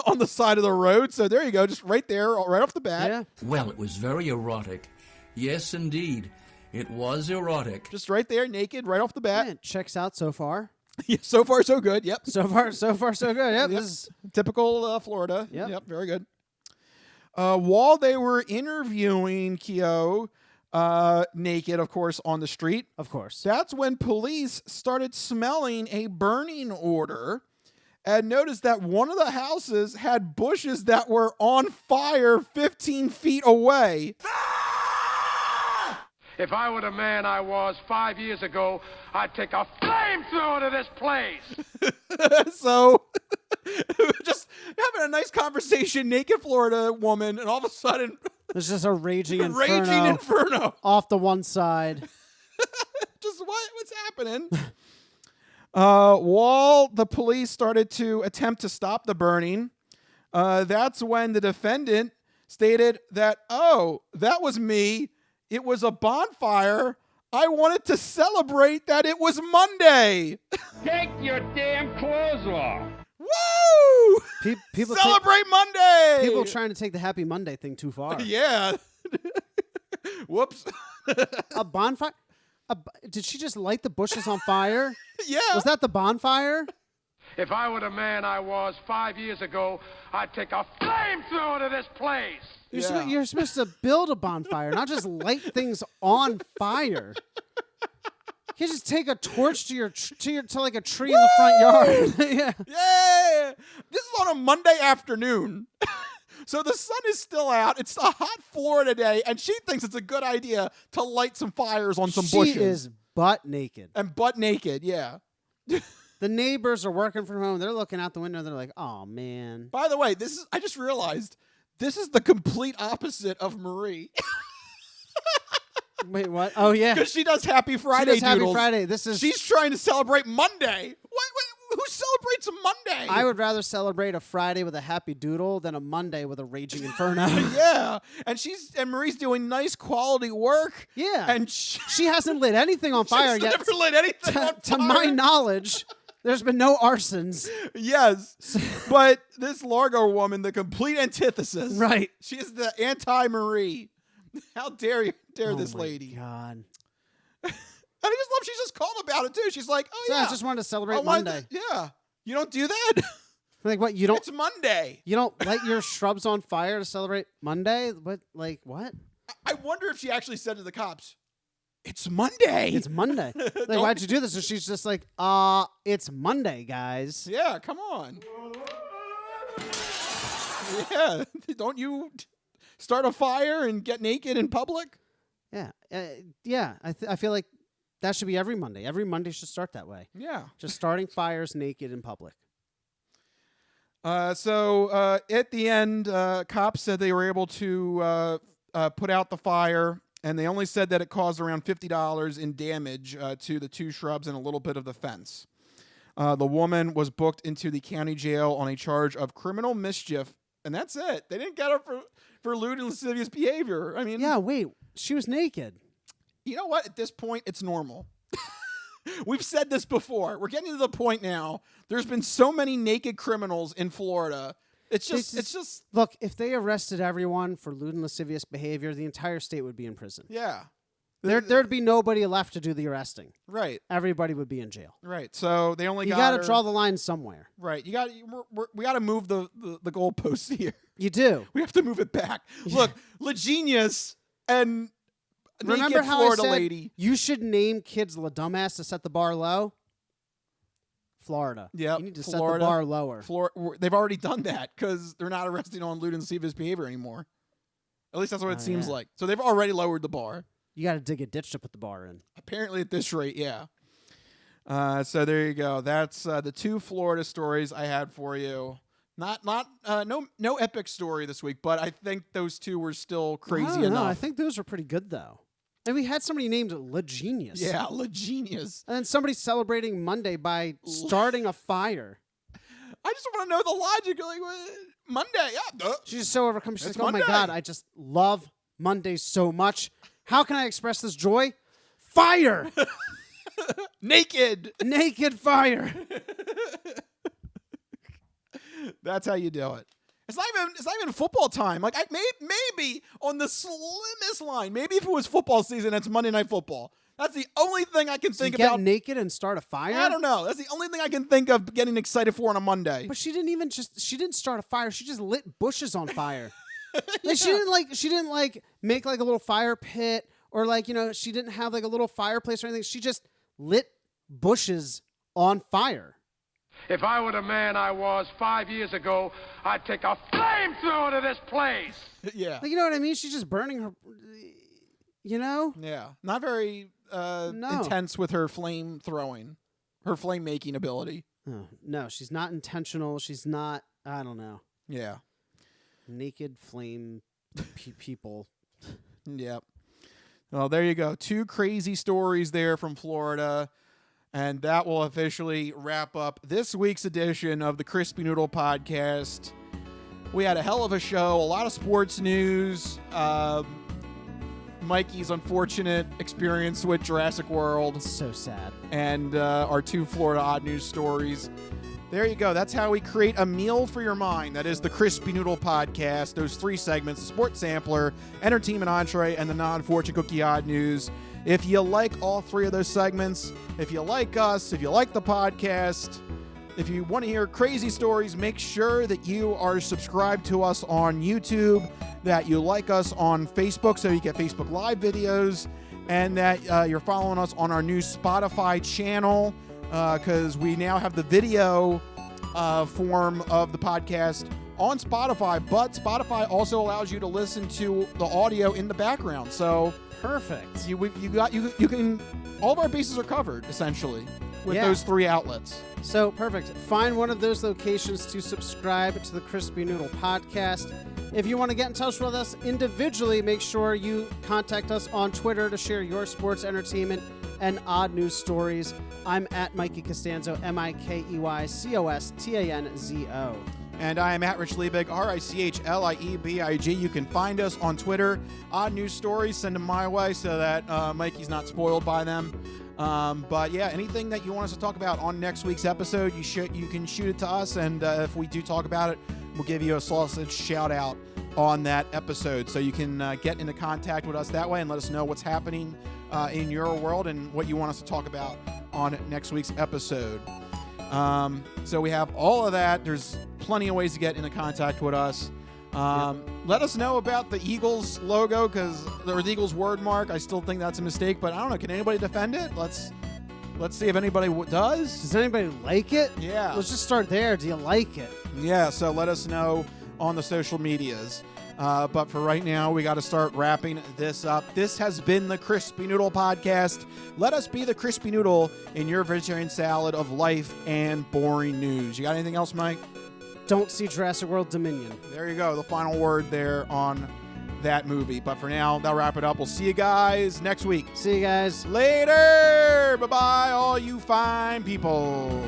on the side of the road. So there you go, just right there, right off the bat. Yeah. Well, it was very erotic. Yes, indeed. It was erotic. Just right there, naked, right off the bat. Yeah, it checks out so far. Yeah, so far, so good. Yep. So far, so good. Yep. Yep. This is Typical Florida. Yep. Very good. While they were interviewing Keogh, naked, of course, on the street, of course, that's when police started smelling a burning odor and noticed that one of the houses had bushes that were on fire 15 feet away. If I were the man I was 5 years ago, I'd take a flamethrower to this place. So, just having a nice conversation, naked Florida woman, and all of a sudden, there's just a raging inferno off the one side. Just what's happening? While the police started to attempt to stop the burning, that's when the defendant stated that, "Oh, that was me. It was a bonfire. I wanted to celebrate that it was Monday." Take your damn clothes off. Woo! People celebrate Monday. People trying to take the Happy Monday thing too far. Yeah. Whoops. A bonfire? Did she just light the bushes on fire? Yeah. Was that the bonfire? If I were the man I was 5 years ago, I'd take a flamethrower to this place. You're supposed to build a bonfire, not just light things on fire. You just take a torch to like a tree in the front yard. Yeah. Yeah. This is on a Monday afternoon. So the sun is still out. It's a hot Florida day, and she thinks it's a good idea to light some fires on some bushes. She is butt naked. And butt naked, yeah. The neighbors are working from home. They're looking out the window. They're like, "Oh man." By the way, I just realized this is the complete opposite of Marie. Wait, what? Oh yeah, because she does Happy Friday. She does Happy Friday. She's trying to celebrate Monday. Who celebrates a Monday? I would rather celebrate a Friday with a happy doodle than a Monday with a raging inferno. Yeah, and Marie's doing nice quality work. Yeah, and she hasn't lit anything on fire yet. Never lit anything on fire. To my knowledge, there's been no arsons. Yes, but this Largo woman, the complete antithesis. Right. She is the anti-Marie. How dare this lady? God. And I just love she's just calm about it too. She's like, "Oh yeah, I just wanted to celebrate Monday." Yeah, you don't do that. Like what? You don't? It's Monday. You don't light your shrubs on fire to celebrate Monday? What? Like what? I wonder if she actually said to the cops, "It's Monday. It's Monday." Like, why'd you do this? And she's just like, it's Monday, guys." Yeah, come on. Yeah, don't you start a fire and get naked in public? Yeah, yeah. I feel like that should be every Monday. Every Monday should start that way. Yeah. Just starting fires naked in public. So at the end, cops said they were able to put out the fire, and they only said that it caused around $50 in damage to the two shrubs and a little bit of the fence. The woman was booked into the county jail on a charge of criminal mischief, and that's it. They didn't get her for lewd and lascivious behavior. I mean, yeah, wait, she was naked. You know what? At this point, it's normal. We've said this before. We're getting to the point now. There's been so many naked criminals in Florida. It's just look. If they arrested everyone for lewd and lascivious behavior, the entire state would be in prison. Yeah, there'd be nobody left to do the arresting. Right. Everybody would be in jail. Right. So they only you got to draw the line somewhere. Right. We got to move the goalposts here. You do. We have to move it back. Yeah. Look, La Genius and remember how Florida I said lady. You should name kids La Dumbass to set the bar low? Florida. Yeah, you need to set the bar lower. They've already done that because they're not arresting on lewd and lascivious behavior anymore. At least that's what it seems like. So they've already lowered the bar. You got to dig a ditch to put the bar in. Apparently, at this rate, yeah. So there you go. That's the two Florida stories I had for you. No epic story this week, but I think those two were still crazy enough. I think those were pretty good though. And we had somebody named Le Genius. Yeah, Le Genius. And then somebody celebrating Monday by starting a fire. I just want to know the logic. Like, Monday, yeah. She's just so overcome. She's It's like, oh my Monday. God, I just love Mondays so much. How can I express this joy? Fire! Naked fire. That's how you do it. It's not even football time. Like maybe on the slimmest line, maybe if it was football season, it's Monday Night Football. That's the only thing I can think Get about. naked and start a fire? I don't know. That's the only thing I can think of getting excited for on a Monday. But she didn't start a fire. She just lit bushes on fire. Like, she didn't make like a little fire pit or she didn't have like a little fireplace or anything. She just lit bushes on fire. If I were the man I was 5 years ago, I'd take a flamethrower to this place. Yeah. Like, you know what I mean? She's just burning her, Yeah. Not very intense with her flame throwing, her flame making ability. Oh, no, she's not intentional. She's not, I don't know. Yeah. Naked flame people. Yep. Well, there you go. 2 crazy stories there from Florida. And that will officially wrap up this week's edition of the Crispy Noodle Podcast. We had a hell of a show, a lot of sports news, Mikey's unfortunate experience with Jurassic World. So sad. And our 2 Florida odd news stories. There you go. That's how we create a meal for your mind. That is the Crispy Noodle Podcast. Those 3 segments, the Sports Sampler, Entertainment Entree, and the Non-Fortune Cookie Odd News. If you like all 3 of those segments, if you like us, if you like the podcast, if you want to hear crazy stories, make sure that you are subscribed to us on YouTube, that you like us on Facebook so you get Facebook Live videos, and that you're following us on our new Spotify channel because we now have the video form of the podcast on Spotify, but Spotify also allows you to listen to the audio in the background. So perfect. You can. All of our bases are covered essentially with those 3 outlets. So perfect. Find one of those locations to subscribe to the Crispy Noodle Podcast. If you want to get in touch with us individually, make sure you contact us on Twitter to share your sports, entertainment, and odd news stories. I'm at Mikey Costanzo, MikeyCostanzo. And I am at Rich Liebig, RichLiebig. You can find us on Twitter. Odd news stories, send them my way so that Mikey's not spoiled by them. But yeah, anything that you want us to talk about on next week's episode, you can shoot it to us, and if we do talk about it, we'll give you a sausage shout out on that episode. So you can get into contact with us that way and let us know what's happening in your world and what you want us to talk about on next week's episode. So we have all of that. There's plenty of ways to get into contact with us. Let us know about the Eagles logo, or the Eagles word mark. I still think that's a mistake, but I don't know. Can anybody defend it? Let's see if anybody does. Does anybody like it? Yeah. Let's just start there. Do you like it? Yeah, so let us know on the social medias. But for right now, we got to start wrapping this up. This has been the Crispy Noodle Podcast. Let us be the Crispy Noodle in your vegetarian salad of life and boring news. You got anything else, Mike? Don't see Jurassic World Dominion. There you go. The final word there on that movie. But for now, that'll wrap it up. We'll see you guys next week. See you guys later. Bye-bye, all you fine people.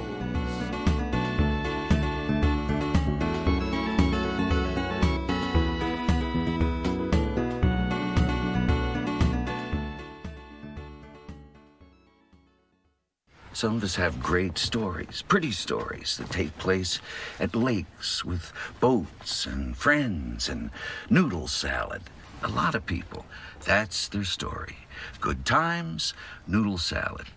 Some of us have great stories, pretty stories that take place at lakes with boats and friends and noodle salad. A lot of people, that's their story. Good times, noodle salad.